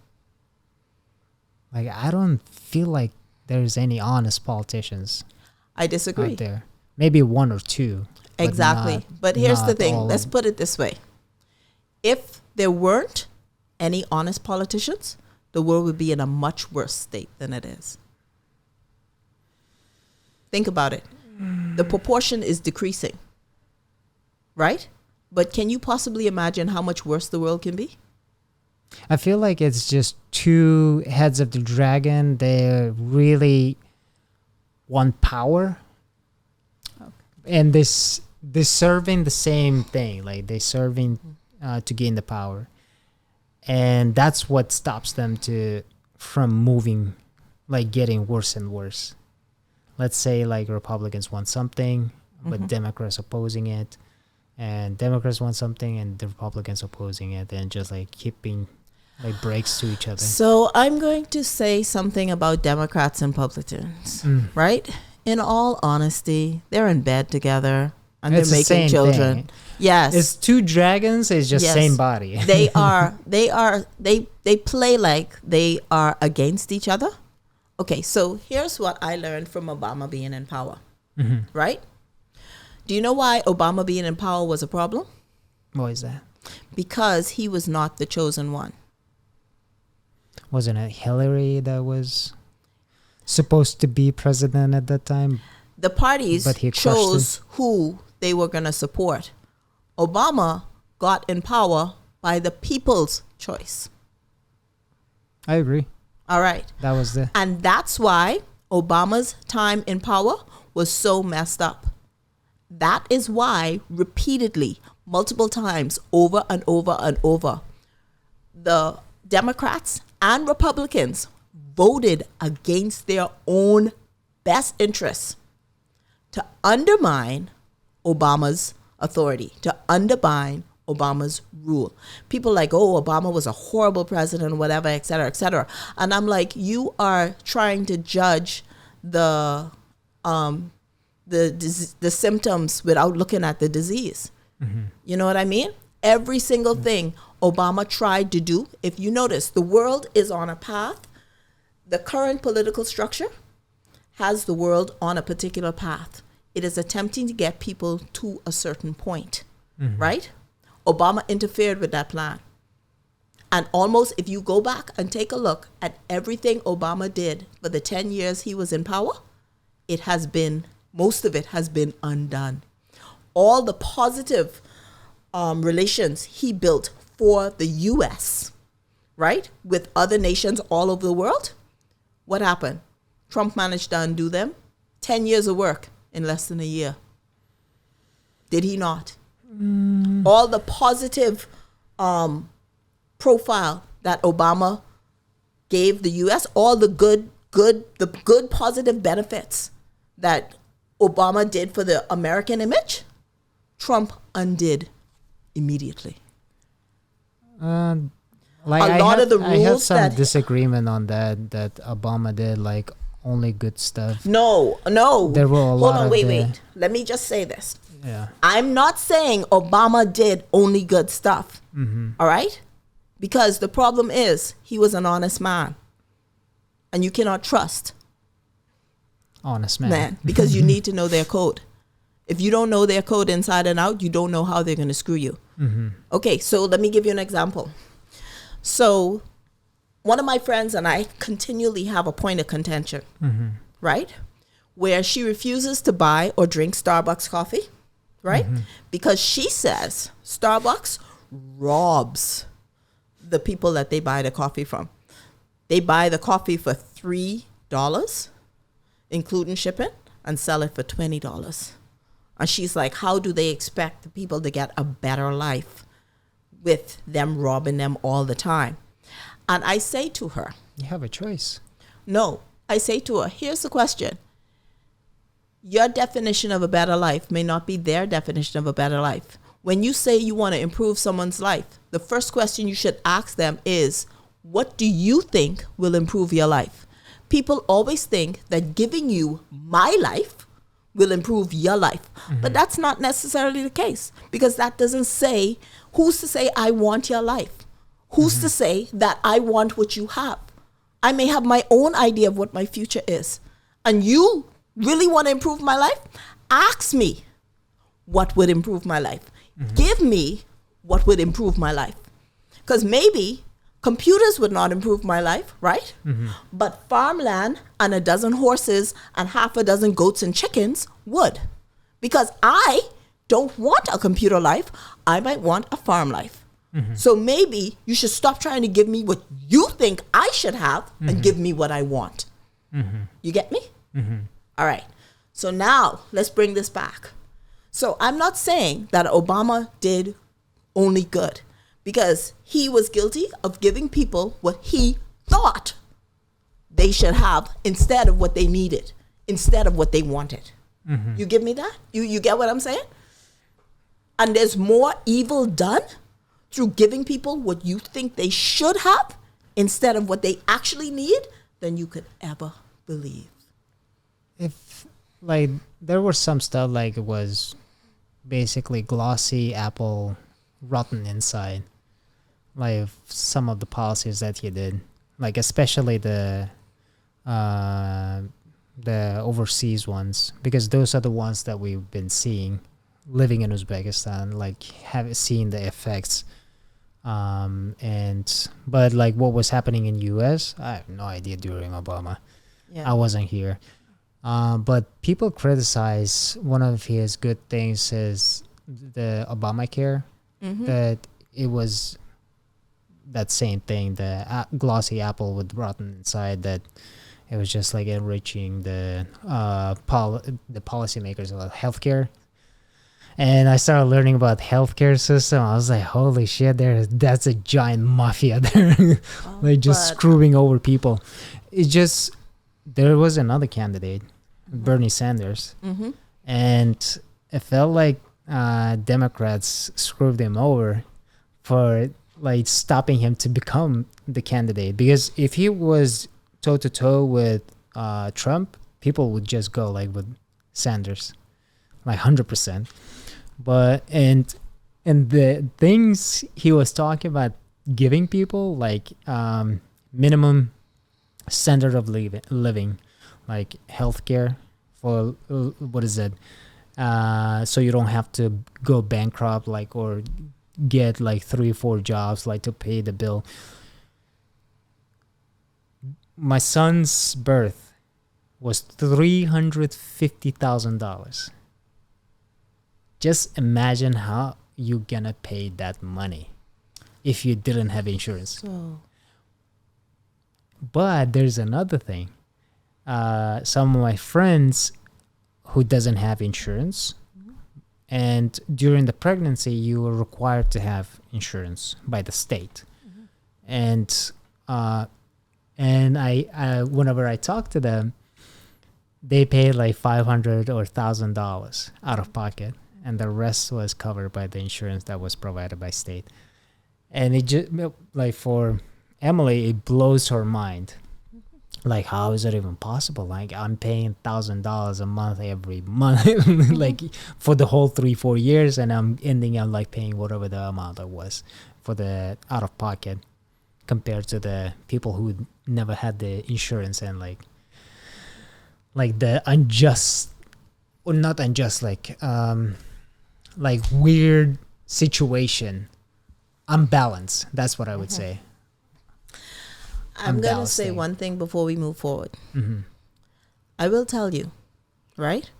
Like, I don't feel like there's any honest politicians I disagree. out there. Maybe one or two. Exactly. But here's the not thing. all Let's of- put it this way. If there weren't any honest politicians, the world would be in a much worse state than it is. Think about it. The proportion is decreasing, right? But can you possibly imagine how much worse the world can be? I feel like it's just two heads of the dragon. They really want power. And they're serving the same thing. Like, they're serving to gain the power. And that's what stops them from moving, like getting worse and worse. Let's say like Republicans want something, but Democrats opposing it, and Democrats want something and the Republicans opposing it, and just like keeping like breaks to each other. So I'm going to say something about Democrats and Republicans, right? In all honesty, they're in bed together and It's the they're making same children. thing. Yes. It's two dragons. It's just Yes. same body. they play like they are against each other. Okay, so here's what I learned from Obama being in power, right? Do you know why Obama being in power was a problem? What is that? Because he was not the chosen one. Wasn't it Hillary that was supposed to be president at that time? The parties But he crushed chose who they were going to support. Obama got in power by the people's choice. I agree. All right. That was the... And that's why Obama's time in power was so messed up. That is why repeatedly, multiple times, over and over and over, the Democrats and Republicans voted against their own best interests to undermine Obama's authority, to undermine Obama's rule. People like, oh, Obama was a horrible president, whatever, et cetera, et cetera. And I'm like, you are trying to judge the symptoms without looking at the disease. You know what I mean? Every single thing Obama tried to do, if you notice, the world is on a path. The current political structure has the world on a particular path. It is attempting to get people to a certain point, right? Obama interfered with that plan. And almost, if you go back and take a look at everything Obama did for the 10 years he was in power, it has been, most of it has been undone. All the positive relations he built for the U.S., right, with other nations all over the world, what happened? Trump managed to undo them. 10 years of work in less than a year. Did he not? All the positive profile that Obama gave the U.S., all the good positive benefits that Obama did for the American image, Trump undid immediately. Like A lot of the I had rules some that- disagreement on that Obama did like only good stuff. No. There were a Hold lot on, of wait. Let me just say this. Yeah. I'm not saying Obama did only good stuff. All right? Because the problem is he was an honest man. And you cannot trust Honest man. man because you need to know their code. If you don't know their code inside and out, you don't know how they're going to screw you. Okay, so let me give you an example. So one of my friends and I continually have a point of contention, right? Where she refuses to buy or drink Starbucks coffee, right? Because she says Starbucks robs the people that they buy the coffee from. They buy the coffee for $3, including shipping, and sell it for $20. And she's like, how do they expect the people to get a better life with them robbing them all the time? And I say to her, You have a choice. no, I say to her, here's the question. Your definition of a better life may not be their definition of a better life. When you say you want to improve someone's life, the first question you should ask them is, what do you think will improve your life? People always think that giving you my life will improve your life. But that's not necessarily the case, because that doesn't say, who's to say I want your life? Who's to say that I want what you have? I may have my own idea of what my future is. And you really want to improve my life? Ask me what would improve my life. Give me what would improve my life. Because maybe computers would not improve my life, right? But farmland and a dozen horses and half a dozen goats and chickens would. Because I don't want a computer life. I might want a farm life. So maybe you should stop trying to give me what you think I should have and give me what I want. You get me? All right. So now let's bring this back. So I'm not saying that Obama did only good, because he was guilty of giving people what he thought they should have instead of what they needed, instead of what they wanted. You give me that? You get what I'm saying? And there's more evil done through giving people what you think they should have instead of what they actually need than you could ever believe. If like there was some stuff like it was basically glossy apple, rotten inside, like some of the policies that he did, like especially the overseas ones, because those are the ones that we've been seeing living in Uzbekistan, like have seen the effects. But like what was happening in US, I have no idea during Obama. I wasn't here. But people criticize one of his good things is the Obamacare, that it was that same thing, the glossy apple with rotten inside, that it was just like enriching the policymakers about healthcare. And I started learning about healthcare system. I was like, holy shit, that's a giant mafia there. Like just screwing over people. It's just, there was another candidate, Bernie Sanders. And it felt like Democrats screwed him over for like stopping him to become the candidate. Because if he was toe-to-toe with Trump, people would just go like with Sanders, like 100%. But and the things he was talking about giving people, like minimum standard of living, like healthcare for what is it? So you don't have to go bankrupt, like, or get like 3-4 jobs, like to pay the bill. My son's birth was $350,000. Just imagine how you gonna pay that money if you didn't have insurance. But there's another thing. Some of my friends who doesn't have insurance, and during the pregnancy you were required to have insurance by the state. And I whenever I talk to them, they paid like $500 or $1,000 out of pocket, and the rest was covered by the insurance that was provided by state. And it just, like, for Emily, it blows her mind. Like, how is it even possible? Like, I'm paying $1,000 a month every month, like for the whole 3-4 years, and I'm ending up like paying whatever the amount it was for the out of pocket, compared to the people who never had the insurance. And like the unjust, or not unjust, like weird situation, unbalanced, that's what I would say, I'm going to Dallas say thing. one thing before we move forward. Mm-hmm. I will tell you, right?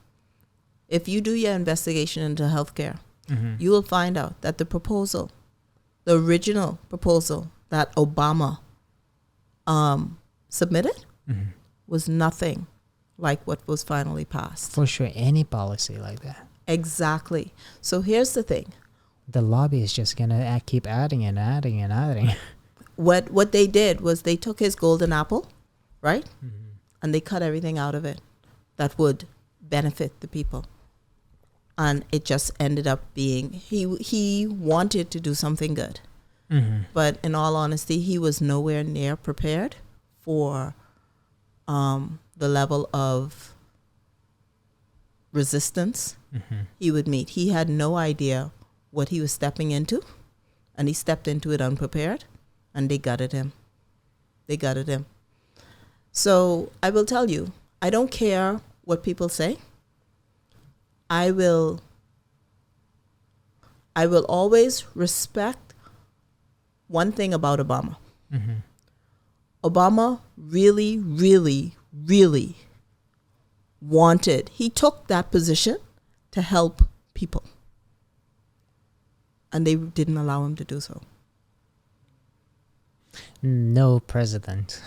If you do your investigation into healthcare, Mm-hmm. you will find out that the original proposal that Obama submitted Mm-hmm. was nothing like what was finally passed. For sure, any policy like that. Exactly. So here's the thing. The lobby is just gonna keep adding and adding and adding. What they did was they took his golden apple, right? Mm-hmm. And they cut everything out of it that would benefit the people. And it just ended up being, he wanted to do something good. Mm-hmm. But in all honesty, he was nowhere near prepared for the level of resistance Mm-hmm. he would meet. He had no idea what he was stepping into, and he stepped into it unprepared, and they gutted him. They gutted him. So I will tell you, I don't care what people say. I will always respect one thing about Obama. Mm-hmm. Obama really, really, really he took that position to help people. And they didn't allow him to do so. No president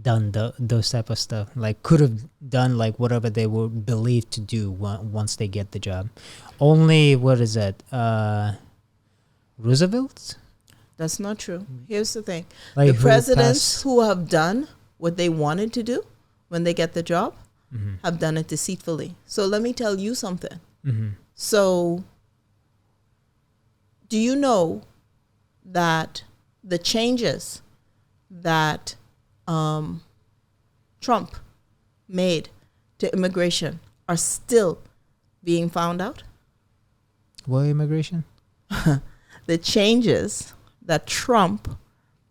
done those type of stuff. Like could have done like whatever they were believed to do once they get the job. Only what is that? Roosevelt? That's not true. Here's the thing. Like The presidents who have done what they wanted to do when they get the job Mm-hmm. have done it deceitfully. So let me tell you something. Mm-hmm. So do you know that the changes that Trump made to immigration are still being found out? What immigration? The changes that Trump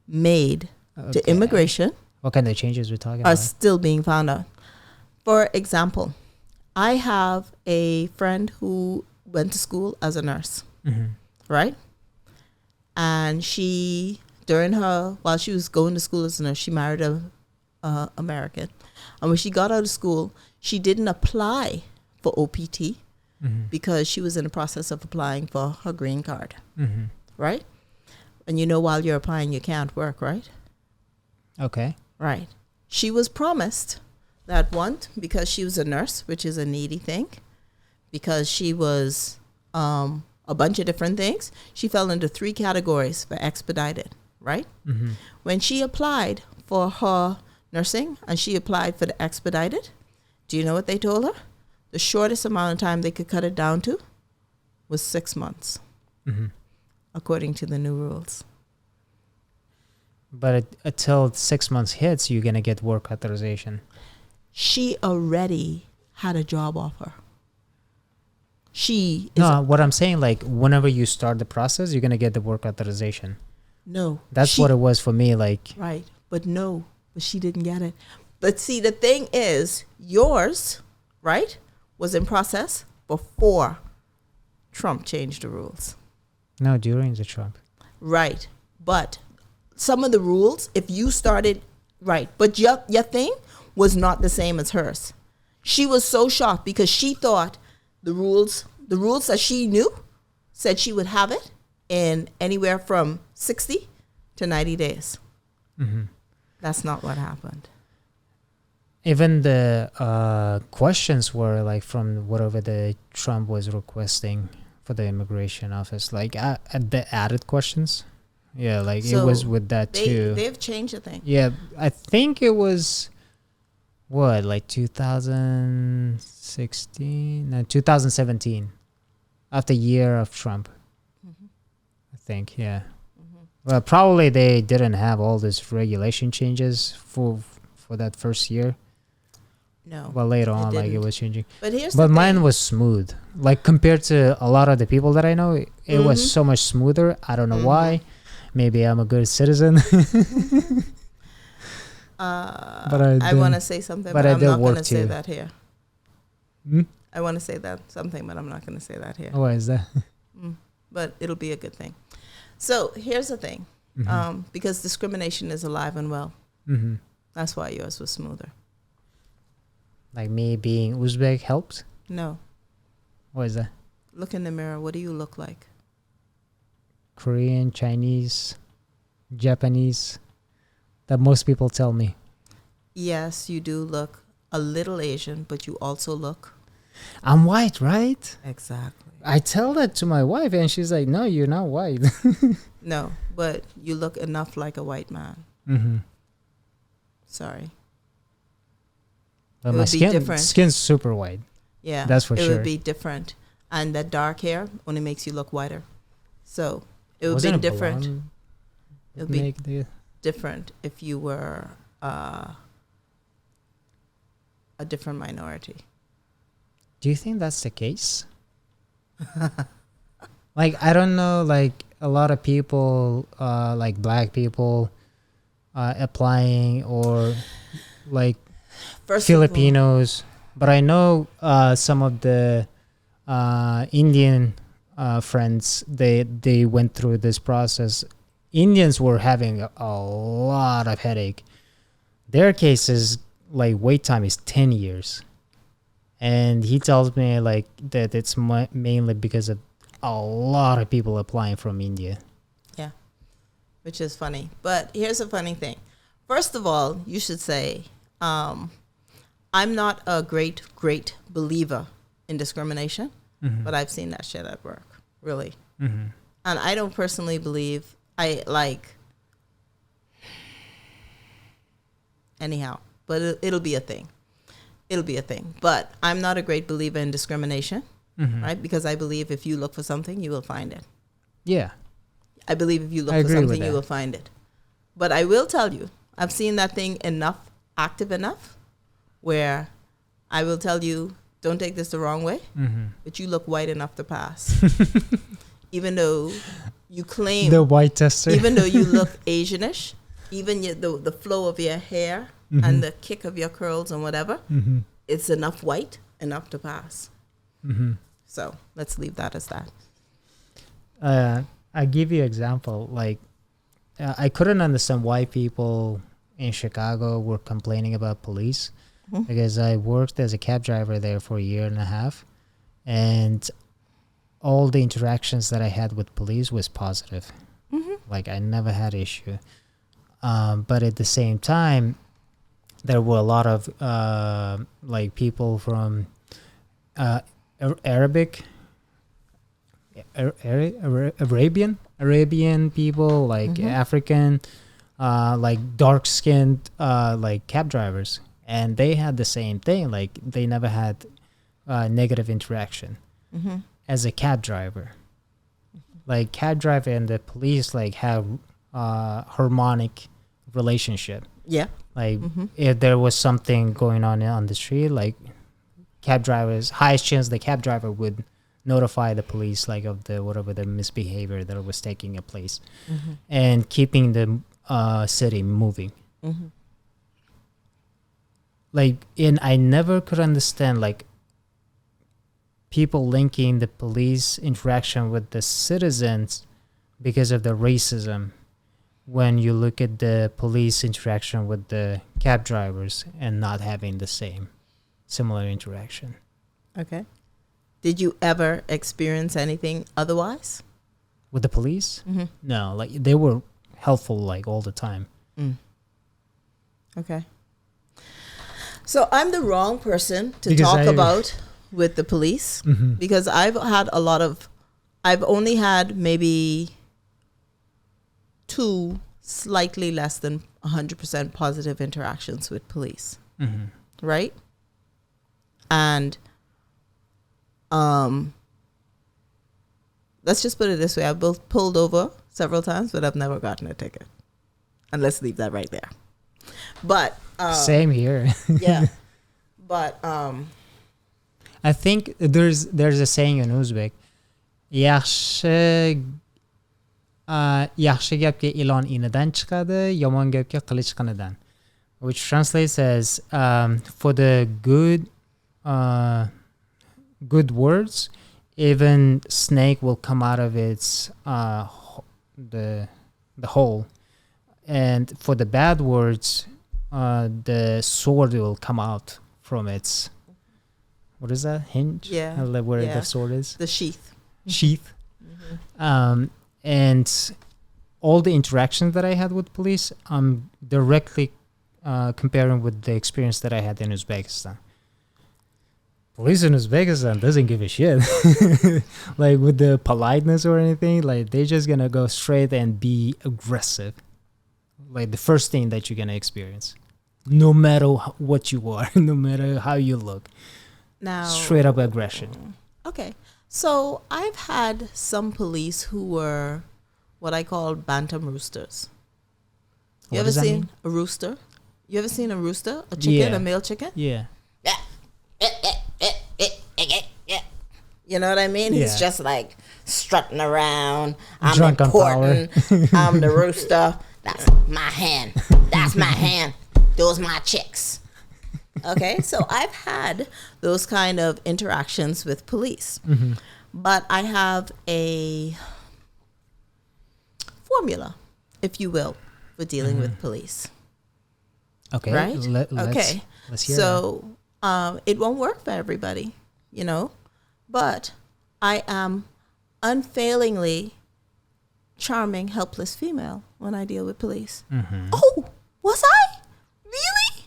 made to Okay. immigration What kind of changes we're talking are about? still being found out. For example, I have a friend who went to school as a nurse, Mm-hmm. right? And while she was going to school as a nurse, she married a American. And when she got out of school, she didn't apply for OPT Mm-hmm. because she was in the process of applying for her green card, Mm-hmm. right? And while you're applying, you can't work, right? Okay. Right. She was promised that because she was a nurse, which is a needy thing, because she was a bunch of different things, she fell into 3 categories for expedited, right? Mm-hmm. When she applied for her nursing and she applied for the expedited, do you know what they told her? The shortest amount of time they could cut it down to was 6 months, Mm-hmm. according to the new rules. But until 6 months hits, you're gonna get work authorization. She already had a job offer. No, what I'm saying, like whenever you start the process, you're gonna get the work authorization. No. That's what it was for me. Like Right. But she didn't get it. But see, the thing is, yours, right, was in process before Trump changed the rules. no, during the Trump. Right. But some of the rules, if you started, right, but your thing was not the same as hers. She was so shocked because she thought the rules that she knew said she would have it in anywhere from 60 to 90 days. Mm-hmm. That's not what happened. Even the questions were like from whatever the Trump was requesting for the immigration office, like the added questions. Yeah, like it was with that too. They've changed the thing. Yeah, I think it was what, like 2016, no, 2017, after year of Trump. Mm-hmm. I think, yeah. Mm-hmm. Well, probably they didn't have all these regulation changes for that first year. No. But later on, like it didn't. was changing. But But mine was smooth. Like compared to a lot of the people that I know, it was Mhm. so much smoother. I don't know Mhm. why. Maybe I'm a good citizen. But I want to say something, but I'm not going to say that here. Hmm? I want to say something, but I'm not going to say that here. Why is that? But it'll be a good thing. So here's the thing. Because discrimination is alive and well. Mm-hmm. That's why yours was smoother. Like me being Uzbek helps? No. What is that? Look in the mirror. What do you look like? Korean, Chinese, Japanese. That most people tell me. Yes, you do look a little Asian, but you also look. I'm white, right? Exactly. I tell that to my wife and she's like, no, you're not white. No, but you look enough like a white man. Mm-hmm. Sorry. But It my would be different. skin's super white. Yeah. That's for it sure. would be different. And that dark hair only makes you look whiter. So it would Wasn't be it different. blonde It would be make the- different if you were a different minority. Do you think that's the case? Like, I don't know, like a lot of people, like black people applying, or like First of all, Filipinos, but I know some of the Indian friends, they went through this process. Indians were having a lot of headache. Their cases, like wait time is 10 years, and he tells me like that it's mainly because of a lot of people applying from India. yeah, which is funny. But here's a funny thing. First of all, you should say, I'm not a great believer in discrimination, Mm-hmm. but I've seen that shit at work, really. Mm-hmm. And I don't personally believe anyhow, but it'll be a thing. It'll be a thing. But I'm not a great believer in discrimination, Mm-hmm. right? Because I believe if you look for something, you will find it. Yeah. I believe if you look I for agree with something, you that. will find it. But I will tell you, I've seen that thing active enough, where I will tell you, don't take this the wrong way, Mm-hmm. but you look white enough to pass. Even though you claim, The white tester. even though you look Asianish, even the flow of your hair Mhm. and the kick of your curls and whatever, Mm-hmm. it's enough white, enough to pass. Mm-hmm. So let's leave that as that. I give you example. Like, I couldn't understand why people in Chicago were complaining about police, Mhm. because I worked as a cab driver there for a year and a half, and all the interactions that I had with police was positive. Mm-hmm. Like, I never had issue. But at the same time, there were a lot of like people from Arabic, Arabian people, like Mhm. African, like dark skinned, like cab drivers, and they had the same thing. Like, they never had negative interaction Mm-hmm. as a cab driver. Like, cab driver and the police like have harmonic relationship. Yeah. Like, Mm-hmm. if there was something going on the street, like cab drivers, highest chance the cab driver would notify the police, like, of the whatever the misbehavior that was taking place, Mm-hmm. and keeping the city moving. Mm-hmm. Like, and I never could understand like people linking the police interaction with the citizens because of the racism, when you look at the police interaction with the cab drivers and not having the same similar interaction. Okay. Did you ever experience anything otherwise? With the police? Mm-hmm. No, like they were helpful like all the time. Mm. Okay. So I'm the wrong person to Because talk I- about with the police, Mm-hmm. because I've only had maybe 2 slightly less than 100% positive interactions with police, Mm-hmm. right? And let's just put it this way. I've both pulled over several times, but I've never gotten a ticket. And let's leave that right there. But Same here. yeah. But I think there's a saying in Uzbek, yaxshi gapga ilon inidan chiqadi, yomon gapga qilich qinidan, which translates as for the good words, even snake will come out of its the the hole, and for the bad words, the sword will come out from its, what is that, hinge? Yeah. Where Yeah. the sword is. The sheath. Sheath. And all the interactions that I had with police, I'm directly comparing with the experience that I had in Uzbekistan. Police in Uzbekistan doesn't give a shit. Like with the politeness or anything, like they're just gonna go straight and be aggressive. Like the first thing that you're gonna experience, no matter what you are, no matter how you look, Now, straight up aggression. okay. So I've had some police who were what I call bantam roosters. You What ever does that seen mean? a rooster? You ever seen a rooster? A chicken, Yeah. a male chicken? Yeah. You know what I mean? He's Yeah. just like strutting around. I'm Drunk on important. I'm the rooster. That's my hand. That's my hand. Those my chicks. Okay, so I've had those kind of interactions with police. But I have a formula, if you will, for dealing with police. Okay. Right? Let's hear that. So it won't work for everybody, you know, but I am unfailingly charming, helpless female when I deal with police. Oh, was I? Really?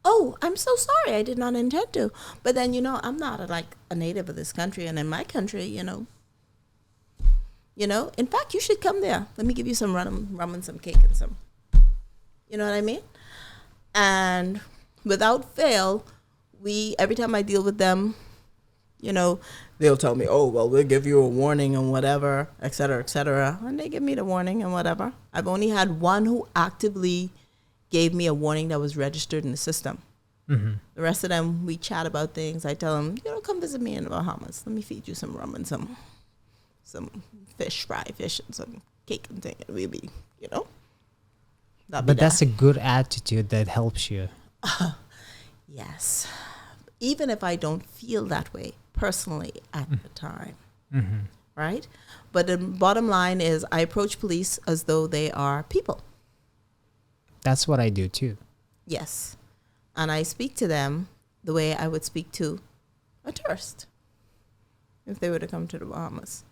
Oh, I'm so sorry. I did not intend to. But then, you know, I'm not a native of this country. And in my country, you know, in fact, you should come there. Let me give you some rum and some cake and some, you know what I mean? And without fail, every time I deal with them, you know, they'll tell me, oh, well, we'll give you a warning and whatever, et cetera, et cetera. And they give me the warning and whatever. I've only had one who actively gave me a warning that was registered in the system. The rest of them, we chat about things. I tell them, you know, come visit me in the Bahamas. Let me feed you some rum and some fish, fried fish, and some cake and thing. And we'll be, you know. But that's a good attitude that helps you. Yes. Even if I don't feel that way personally at the time. Right? But the bottom line is I approach police as though they are people. That's what I do too. Yes. And I speak to them the way I would speak to a tourist if they were to come to the Bahamas.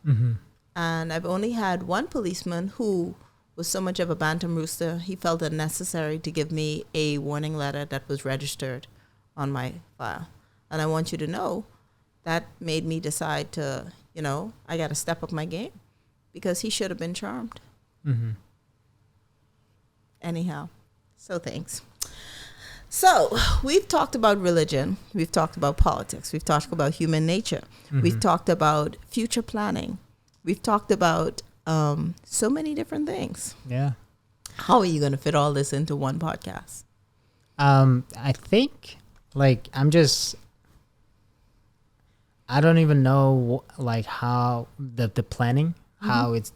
And I've only had one policeman who was so much of a bantam rooster, he felt it necessary to give me a warning letter that was registered on my file. And I want you to know that made me decide to, you know, I got to step up my game because he should have been charmed. Anyhow, so thanks. So we've talked about religion. We've talked about politics. We've talked about human nature. We've talked about future planning. We've talked about so many different things. Yeah. How are you going to fit all this into one podcast? I think I don't even know like how the planning, how it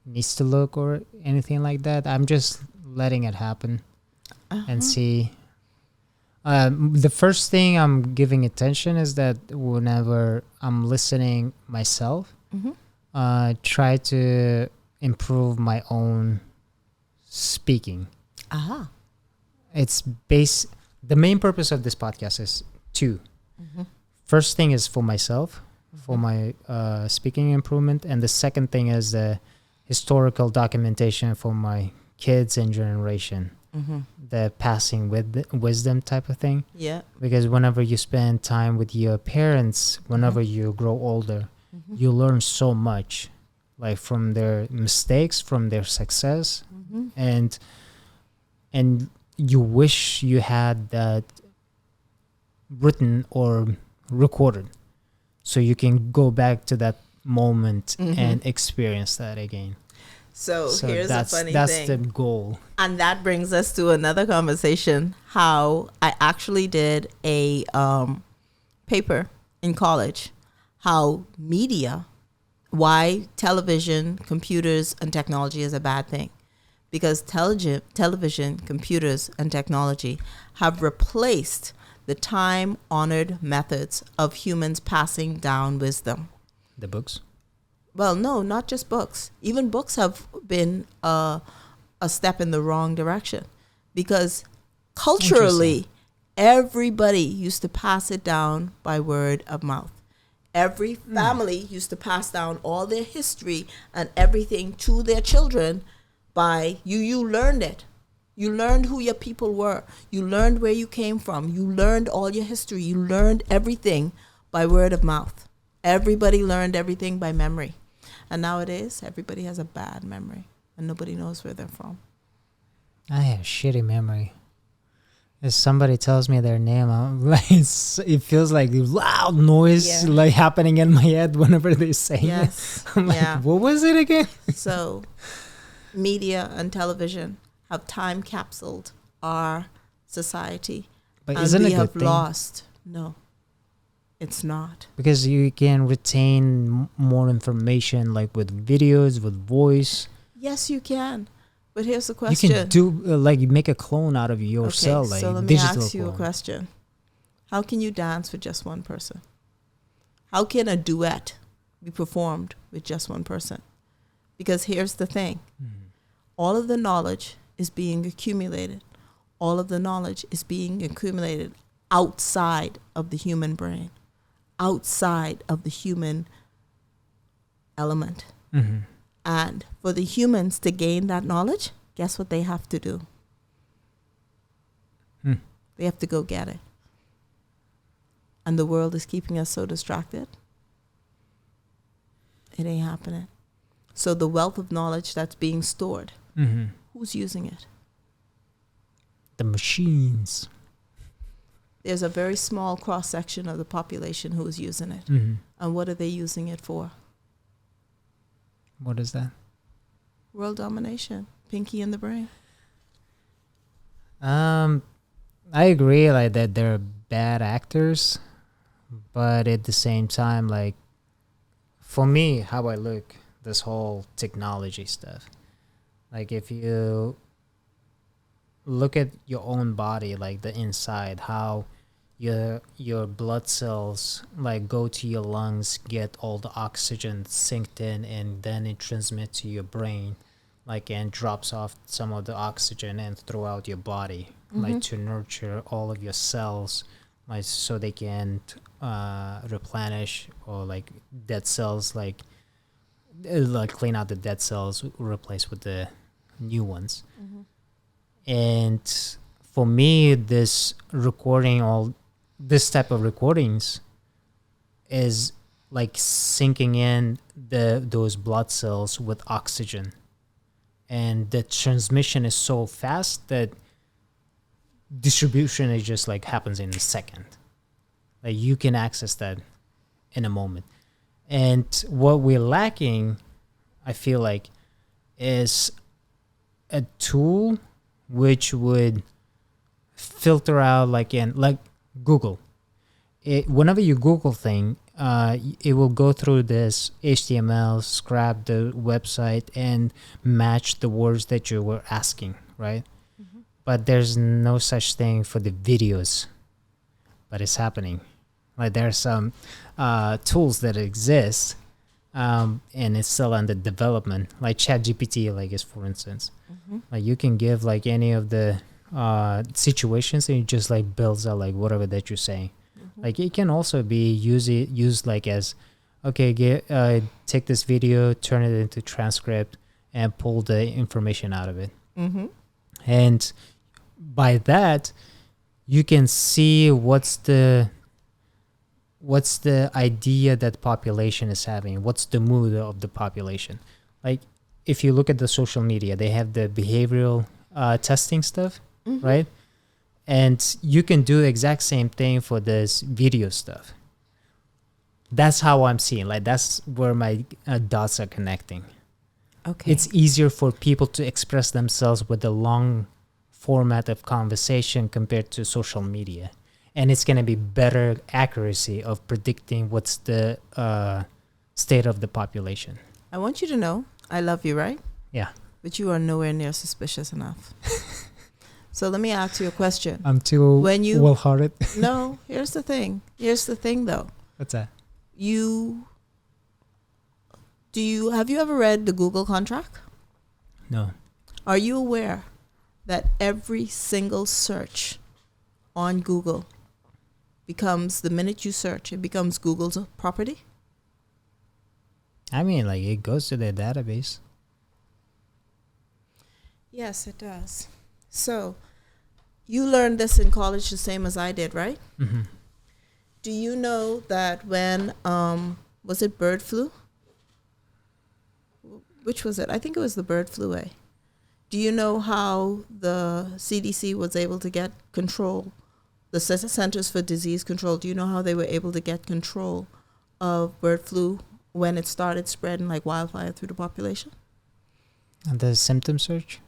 needs to look or anything like that. I'm just letting it happen and see. The first thing I'm giving attention is that whenever I'm listening myself, try to improve my own speaking. It's the main purpose of this podcast is two. First thing is for myself, for my speaking improvement, and the second thing is the historical documentation for my kids and generation, the passing with wisdom type of thing. Yeah. Because whenever you spend time with your parents, whenever you grow older, you learn so much, like from their mistakes, from their success, and you wish you had that written or recorded so you can go back to that moment and experience that again. So here's a funny that's thing. the goal. And that brings us to another conversation, how I actually did a paper in college, how media, why television, computers, and technology is a bad thing. Because television, computers, and technology have replaced the time-honored methods of humans passing down wisdom. The books? Well, no, not just books. Even books have been a step in the wrong direction, because culturally, everybody used to pass it down by word of mouth. Every family used to pass down all their history and everything to their children by you learned it. You learned who your people were. You learned where you came from. You learned all your history. You learned everything by word of mouth. Everybody learned everything by memory. And nowadays, everybody has a bad memory and nobody knows where they're from. I have shitty memory. If somebody tells me their name, it feels like loud noise like happening in my head whenever they say it. I'm like, what was it again? So media and television have time capsuled our society. But isn't it a good thing? Lost. No, it's not. Because you can retain more information, like with videos, with voice. Yes, you can. But here's the question. You can do, like, you make a clone out of yourself. Okay, like so let me ask you a question. How can you dance with just one person? How can a duet be performed with just one person? Because here's the thing. All of the knowledge is being accumulated. All of the knowledge is being accumulated outside of the human brain, outside of the human element. And for the humans to gain that knowledge, guess what they have to do? They have to go get it. And the world is keeping us so distracted. It ain't happening. So the wealth of knowledge that's being stored, who's using it? The machines. There's a very small cross-section of the population who is using it. And what are they using it for? What is that? World domination. Pinky in the brain. I agree, like, that they're bad actors, but at the same time, like, for me, how I look this whole technology stuff, like, if you look at your own body, like the inside, how your blood cells like go to your lungs, get all the oxygen synced in, and then it transmits to your brain, like, and drops off some of the oxygen and throughout your body, like, to nurture all of your cells, like, so they can replenish, or like dead cells, like clean out the dead cells, replace with the new ones. And for me, this type of recordings is like sinking in those blood cells with oxygen, and the transmission is so fast that distribution is just like happens in a second. Like, you can access that in a moment. And what we're lacking, I feel like, is a tool which would filter out, like Google. Whenever you Google thing, it will go through this HTML, scrap the website, and match the words that you were asking, right? But there's no such thing for the videos. But it's happening. Like, there are some tools that exist, and it's still under development. Like ChatGPT, like, is for instance. Like, you can give like any of the situations, and it just like builds out like whatever that you're saying. Like, it can also be used like as, okay, take this video, turn it into transcript, and pull the information out of it. And by that, you can see what's the idea that population is having, what's the mood of the population. Like, if you look at the social media, they have the behavioral testing stuff, right? And you can do the exact same thing for this video stuff. That's how I'm seeing. Like, that's where my dots are connecting. Okay. It's easier for people to express themselves with a long format of conversation compared to social media. And it's going to be better accuracy of predicting what's the state of the population. I want you to know, I love you, right? Yeah. But you are nowhere near suspicious enough. So let me ask you a question. I'm too well-hearted. No, here's the thing. Here's the thing, though. What's that? Do Have you ever read the Google contract? No. Are you aware that every single search on Google becomes, the minute you search, it becomes Google's property? I mean, like, it goes to their database. Yes, it does. So, you learned this in college the same as I did, right? Mm-hmm. Do you know that when, was it bird flu? Which was it? I think it was the bird flu A. Do you know how the CDC was able to get control, the Centers for Disease Control, do you know how they were able to get control of bird flu when it started spreading like wildfire through the population? And the symptom search?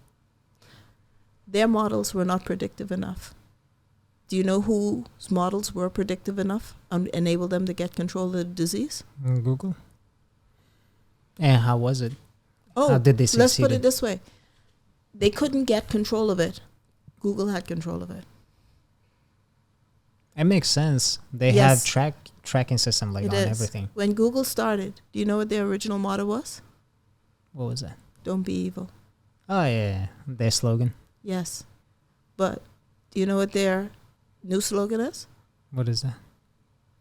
Their models were not predictive enough. Do you know whose models were predictive enough and enabled them to get control of the disease? Google. And how was it? Oh, how did they succeed? Let's put it this way. They couldn't get control of it. Google had control of it. It makes sense. They Yes. have tracking system like It on is. everything. When Google started, do you know what their original motto was? What was that? Don't be evil. Oh, yeah. Their slogan. Yes. But do you know what their new slogan is? What is that?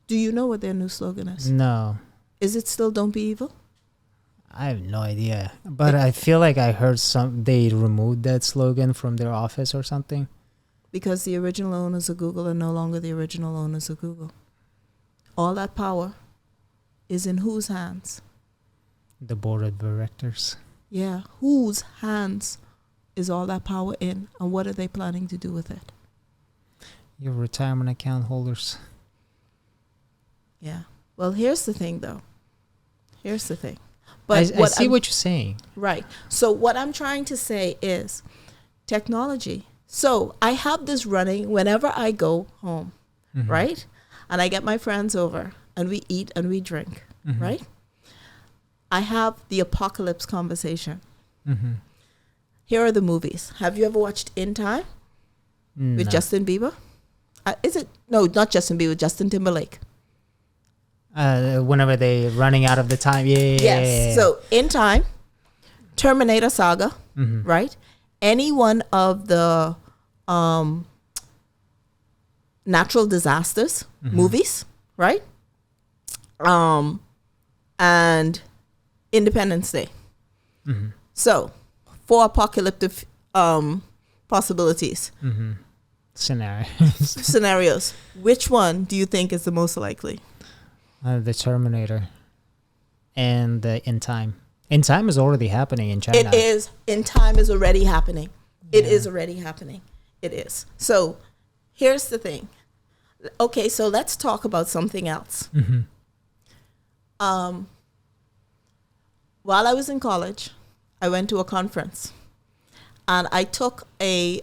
Do you know what their new slogan is? No. Is it still don't be evil? I have no idea. But I feel like I heard they removed that slogan from their office or something. Because the original owners of Google are no longer the original owners of Google. All that power is in whose hands? The board of directors. Yeah, whose hands is all that power in, and what are they planning to do with it? Your retirement account holders. Yeah. Well, here's the thing, though. Here's the thing. But I see what you're saying. Right. So what I'm trying to say is technology. So I have this running whenever I go home, Mm-hmm. right? And I get my friends over, and we eat and we drink, Mm-hmm. right? I have the apocalypse conversation. Mm-hmm. Here are the movies. Have you ever watched In Time with No. Justin Bieber? Is it? No, not Justin Bieber, Justin Timberlake. Whenever they're running out of the time. Yeah. Yes. So In Time, Terminator Saga, Mm-hmm. right? Any one of the natural disasters Mm-hmm. movies, right? And Independence Day. Mm-hmm. So, 4 apocalyptic possibilities, Mm-hmm. Scenario. scenarios. Which one do you think is the most likely? The Terminator. And In Time. In Time is already happening in China. It is. In Time is already happening. It Yeah. is already happening. It is. So, here's the thing. Okay, so let's talk about something else. Mm-hmm. While I was in college, I went to a conference, and I took a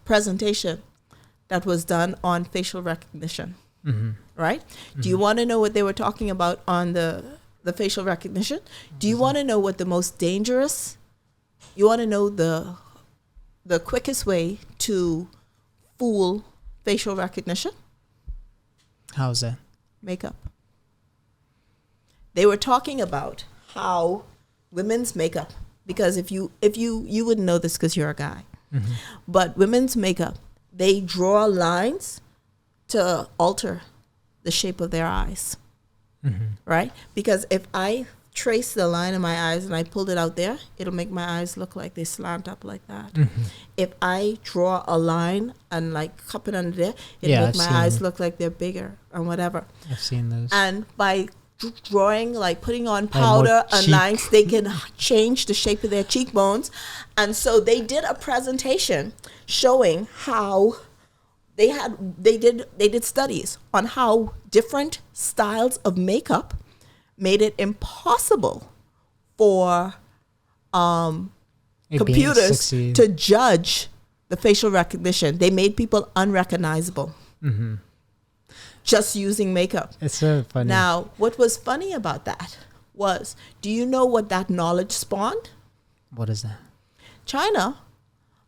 presentation that was done on facial recognition, Mm-hmm. right? Do you want to know what they were talking about on the facial recognition? Do you want to know what the most dangerous, you want to know the quickest way to fool facial recognition? How's that? Makeup. They were talking about how women's makeup, because if you wouldn't know this because you're a guy, Mm-hmm. but women's makeup, they draw lines to alter the shape of their eyes, Mm-hmm. right? Because if I trace the line in my eyes and I pulled it out there, it'll make my eyes look like they slant up like that. Mm-hmm. If I draw a line and like cup it under there, it'll Yeah, make I've my seen eyes them. look like they're bigger and whatever. I've seen those. And by drawing, like putting on more powder and cheek. lines, they can change the shape of their cheekbones. And so they did a presentation showing how they did studies on how different styles of makeup made it impossible for It being computers succeed. to judge the facial recognition. They made people unrecognizable Mm-hmm. just using makeup. It's so funny. Now, what was funny about that was, do you know what that knowledge spawned? What is that? China.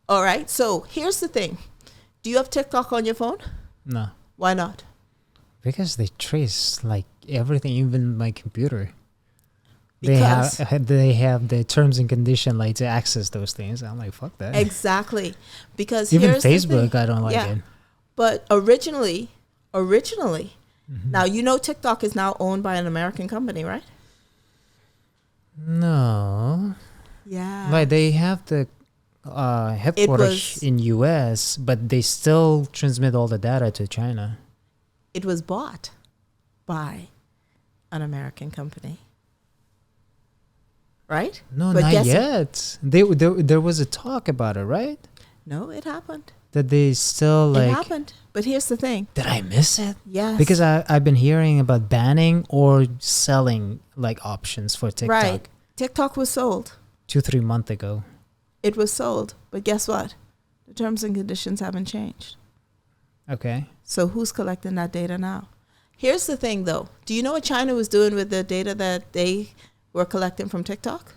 All right. So here's the thing. Do you have TikTok on your phone? No. Why not? Because they trace like everything, even my computer. Because they have the terms and condition like to access those things. I'm like, fuck that. exactly. Because Even here's the Facebook, thing. I don't like Yeah. it. But originally, now you know TikTok is now owned by an American company, right? No, Yeah. like they have the headquarters was- in US, but they still transmit all the data to China. It was bought by an American company. Right? No, But not guess- yet. There was a talk about it, right? No, it happened. That they still It like. happened. But here's the thing. Did I miss it? Yes. Because I've been hearing about banning or selling like options for TikTok Right. TikTok was sold. 2-3 months ago. It was sold. But guess what? The terms and conditions haven't changed. Okay. So who's collecting that data now? Here's the thing, though. Do you know what China was doing with the data that they were collecting from TikTok?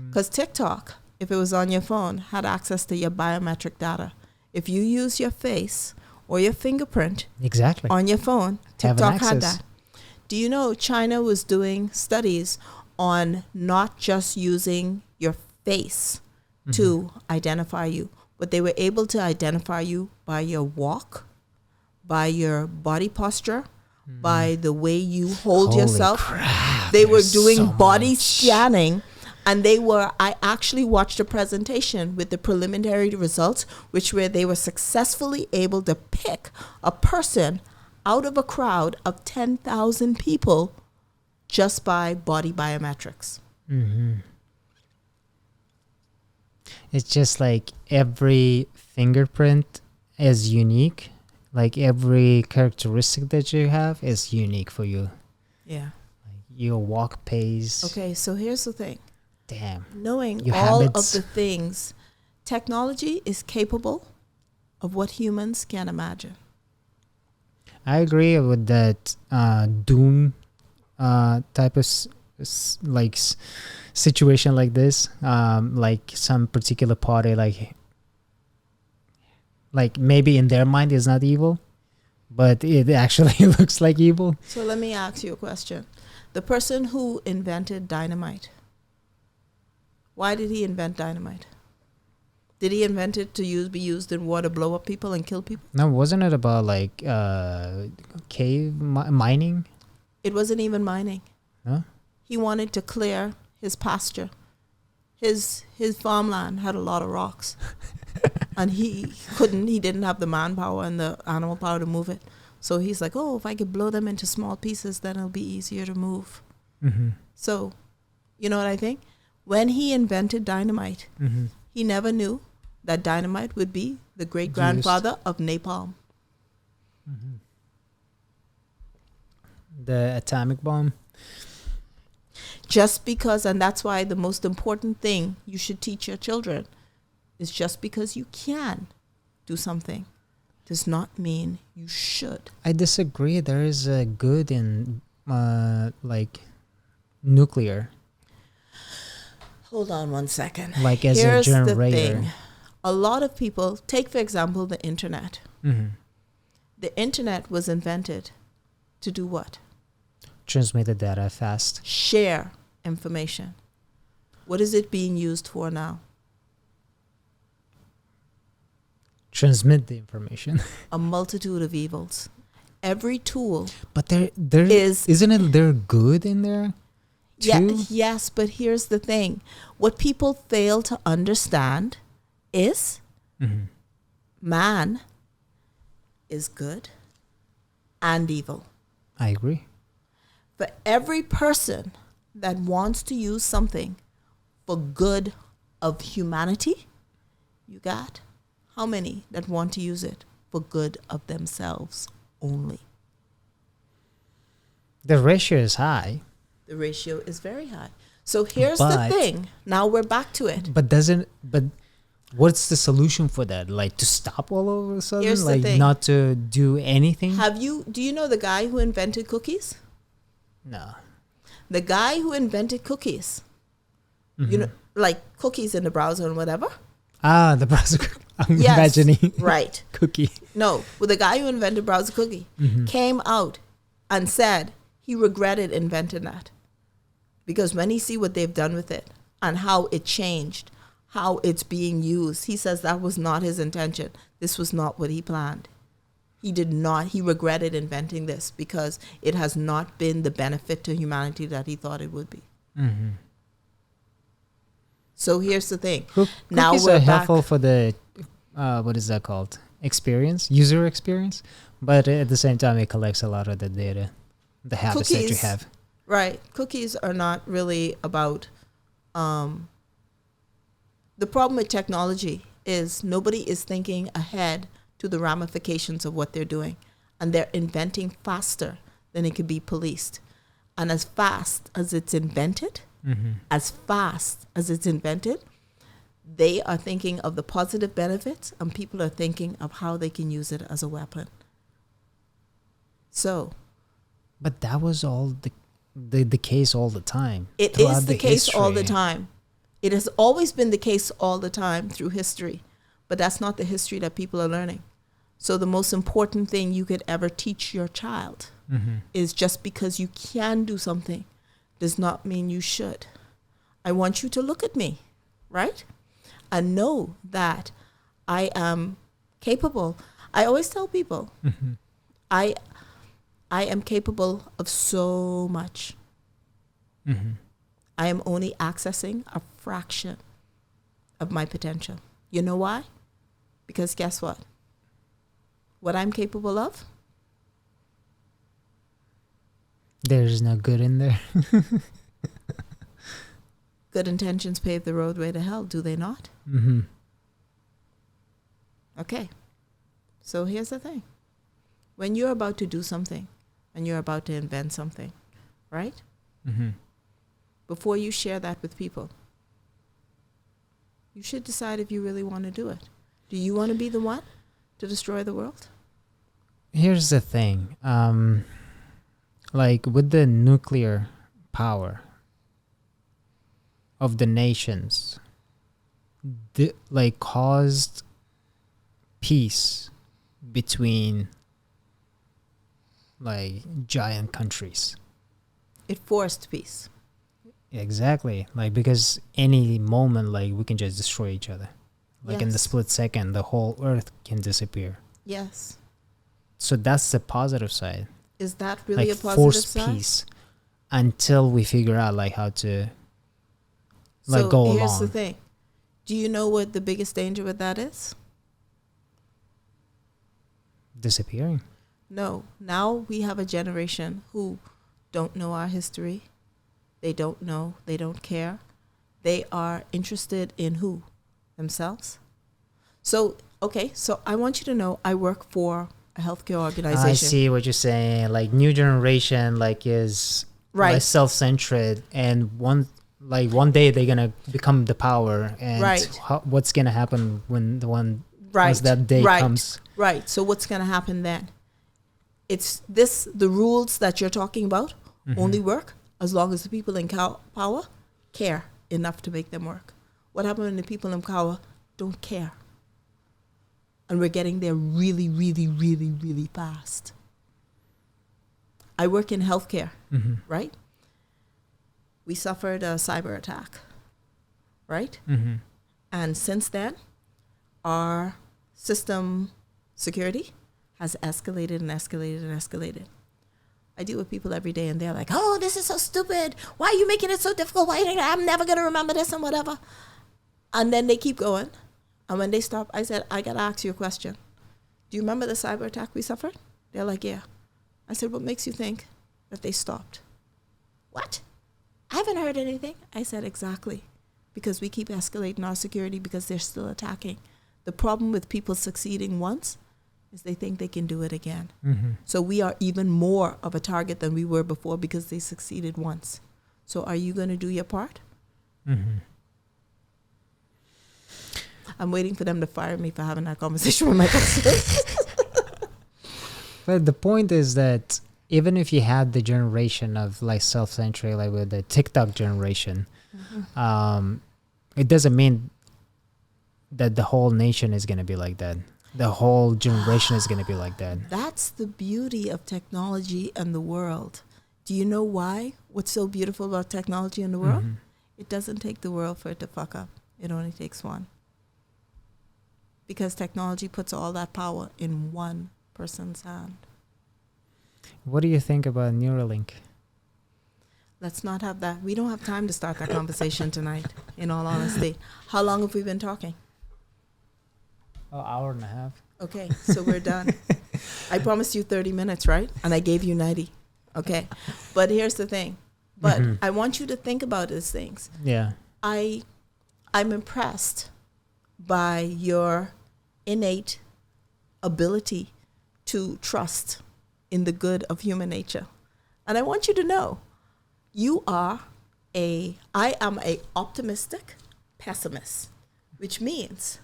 Because TikTok, if it was on your phone, had access to your biometric data. If you use your face or your fingerprint Exactly. on your phone, Have an TikTok had access. that. Do you know China was doing studies on not just using your face to identify you, but they were able to identify you by your walk, by your body posture, by the way you hold Holy yourself. crap, They were there's doing so body much. scanning, and I actually watched a presentation with the preliminary results, which where they were successfully able to pick a person out of a crowd of 10,000 people just by body biometrics. It's just like every fingerprint is unique. Like every characteristic that you have is unique for you. Yeah. Your walk pace. Okay, so here's the thing. Damn. Knowing Your all habits. of the things, technology is capable of what humans can imagine. I agree with that doom type of situation like this. Like some particular party, like maybe in their mind is not evil, but it actually looks like evil. So let me ask you a question. The person who invented dynamite, why did he invent dynamite? Did he invent it to be used in war to blow up people and kill people? No, wasn't it about like cave mining? It wasn't even mining. No? He wanted to clear his pasture. His farmland had a lot of rocks. And he didn't have the manpower and the animal power to move it. So he's like, oh, if I could blow them into small pieces, then it'll be easier to move. Mm-hmm. So, you know what I think? When he invented dynamite, Mm-hmm. he never knew that dynamite would be the great-grandfather of napalm. The atomic bomb. Just because, and that's why the most important thing you should teach your children is just because you can do something does not mean you should. I disagree. There is a good in like nuclear, Hold on one second. like as Here's a the generator. thing. A lot of people, take for example the internet. Mm-hmm. The internet was invented to do what? Transmit the data fast. Share information. What is it being used for now? Transmit the information. A multitude of evils. Every tool. But there Is- isn't it? They're good in there. Yeah, Too? yes, but here's the thing. What people fail to understand is Mm-hmm. man is good and evil. I agree. For every person that wants to use something for good of humanity, you got how many that want to use it for good of themselves only? The ratio is high, The ratio is very high. So here's the But- thing. Now we're back to it. but what's the solution for that? Like to stop all of a sudden? Here's the Like thing. not to do anything? Do you know the guy who invented cookies? No. The guy who invented cookies, Mm-hmm. you know, like cookies in the browser and whatever. Ah, the browser. I'm Yes, imagining right. cookie. No, well, the guy who invented browser cookie Mm-hmm. came out and said he regretted inventing that Because when he see what they've done with it and how it changed, how it's being used, he says that was not his intention. This was not what he planned. He did not, he regretted inventing this because it has not been the benefit to humanity that he thought it would be. Mm-hmm. So here's the thing. Now cookies are helpful for the, what is that called? User experience. But at the same time, it collects a lot of the data, the habits that you have. Right. Cookies are not really about, the problem with technology is nobody is thinking ahead to the ramifications of what they're doing. And they're inventing faster than it can be policed. And as fast as it's invented, they are thinking of the positive benefits, and people are thinking of how they can use it as a weapon. So. But that was all the case all the time. It is the case all the time. It has always been the case all the time through history. But that's not the history that people are learning. So the most important thing you could ever teach your child is just because you can do something does not mean you should. I want you to look at me, right? And know that I am capable. I always tell people, I am capable of so much. I am only accessing a fraction of my potential. You know why? Because guess what? What I'm capable of? There's no good in there. Good intentions pave the roadway to hell, do they not? Okay. So here's the thing. When you're about to do something and you're about to invent something, right? Before you share that with people, you should decide if you really want to do it. Do you want to be the one to destroy the world? Here's the thing. Like with the nuclear power of the nations, caused peace between giant countries. It forced peace. Exactly. Because any moment, we can just destroy each other. In the split second, the whole earth can disappear. Yes. So that's the positive side. Is that really a positive force side? Peace until we figure out how to go along. Here's the thing. Do you know what the biggest danger with that is? Disappearing. No. Now we have a generation who don't know our history. They don't know. They don't care. They are interested in who? Themselves. So, okay. So I want you to know I work for a healthcare organization. I see what you're saying. New generation is right. Self-centered, and one day they're gonna become the power, and what's gonna happen when once that day comes? Right. So what's gonna happen then? It's the rules that you're talking about only work as long as the people in power care enough to make them work. What happens when the people in power don't care? And we're getting there really, really, really, really fast. I work in healthcare, right? We suffered a cyber attack, right? And since then, our system security has escalated and escalated and escalated. I deal with people every day and they're like, oh, this is so stupid. Why are you making it so difficult? I'm never going to remember this and whatever. And then they keep going. And when they stop, I said, I got to ask you a question. Do you remember the cyber attack we suffered? They're like, yeah. I said, what makes you think that they stopped? What? I haven't heard anything. I said, exactly. Because we keep escalating our security because they're still attacking. The problem with people succeeding once is they think they can do it again. So we are even more of a target than we were before because they succeeded once. So are you going to do your part? I'm waiting for them to fire me for having that conversation with my cousin. But the point is that even if you had the generation of self-centered, with the TikTok generation, it doesn't mean that the whole nation is going to be like that. The whole generation is going to be like that. That's the beauty of technology and the world. Do you know why? What's so beautiful about technology in the world? Mhm. It doesn't take the world for it to fuck up. It only takes one. Because technology puts all that power in one person's hand. What do you think about Neuralink? Let's not have that. We don't have time to start that conversation tonight, in all honesty. How long have we been talking? Oh, hour and a half. Okay, so we're done. I promised you 30 minutes, right? And I gave you 90. Okay. But here's the thing. But Mhm. I want you to think about these things. Yeah. I'm impressed by your innate ability to trust in the good of human nature. And I want you to know, I am a optimistic pessimist, which means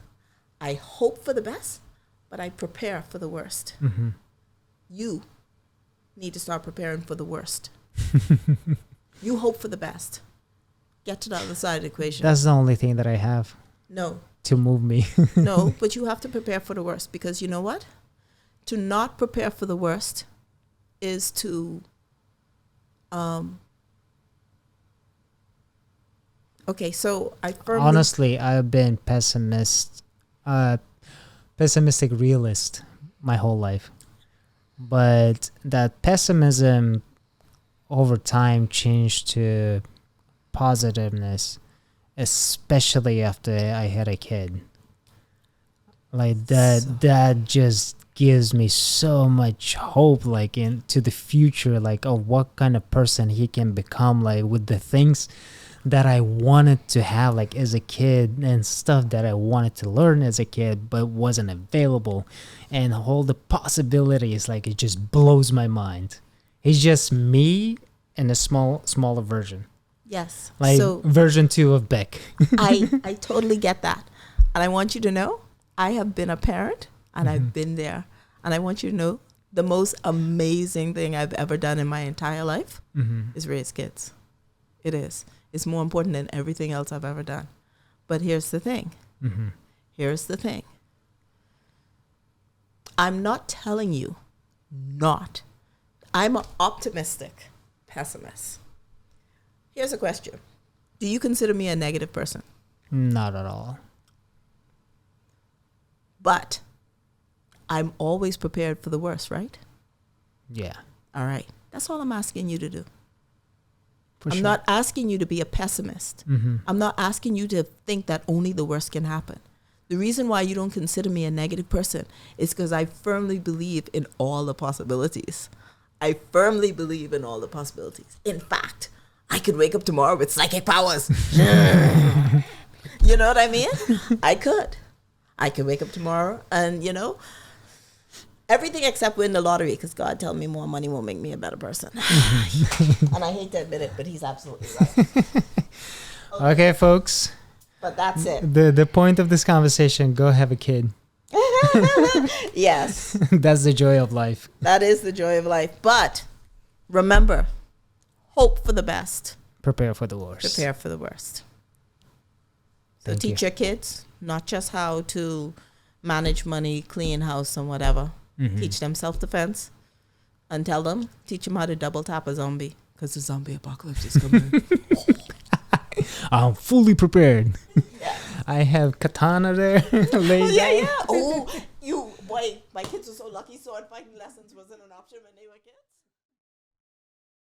I hope for the best, but I prepare for the worst. Mm-hmm. You need to start preparing for the worst. You hope for the best. Get to the other side of the equation. That's the only thing that I have No, to move me. no, but you have to prepare for the worst, because you know what? To not prepare for the worst is to, okay, so I firmly, Honestly, I've been pessimistic realist my whole life. But that pessimism over time changed to positiveness, especially after I had a kid. Like that just gives me so much hope, like into the future, like of what kind of person he can become, like with the things that I wanted to have like as a kid and stuff that I wanted to learn as a kid but wasn't available, and all the possibilities, like it just blows my mind. It's just me in a smaller version, yes. like So version 2 of Beck. I totally get that. And I want you to know, I have been a parent and I've been there. And I want you to know, the most amazing thing I've ever done in my entire life is raise kids. It is. It's more important than everything else I've ever done. But here's the thing. Here's the thing. I'm not telling you not. I'm an optimistic pessimist. Here's a question. Do you consider me a negative person? Not at all. But I'm always prepared for the worst, right? Yeah. All right. That's all I'm asking you to do. For I'm sure. not asking you to be a pessimist. I'm not asking you to think that only the worst can happen. The reason why you don't consider me a negative person is because I firmly believe in all the possibilities. I firmly believe in all the possibilities. In fact, I could wake up tomorrow with psychic powers. You know what I mean? I could. I could wake up tomorrow and, everything except win the lottery, because God tell me more money won't make me a better person. And I hate to admit it, but he's absolutely right. Okay, folks. But that's it. The point of this conversation, go have a kid. Yes. That's the joy of life. That is the joy of life. But remember, hope for the best. Prepare for the worst. Prepare for the worst. So Thank teach you. your kids not just how to manage money, clean house, and whatever. Teach them self-defense. And teach them how to double tap a zombie, because the zombie apocalypse is coming. I'm fully prepared. Yeah. I have katana there. laid down. Oh, boy, my kids were so lucky. Sword fighting lessons wasn't an option when they were kids.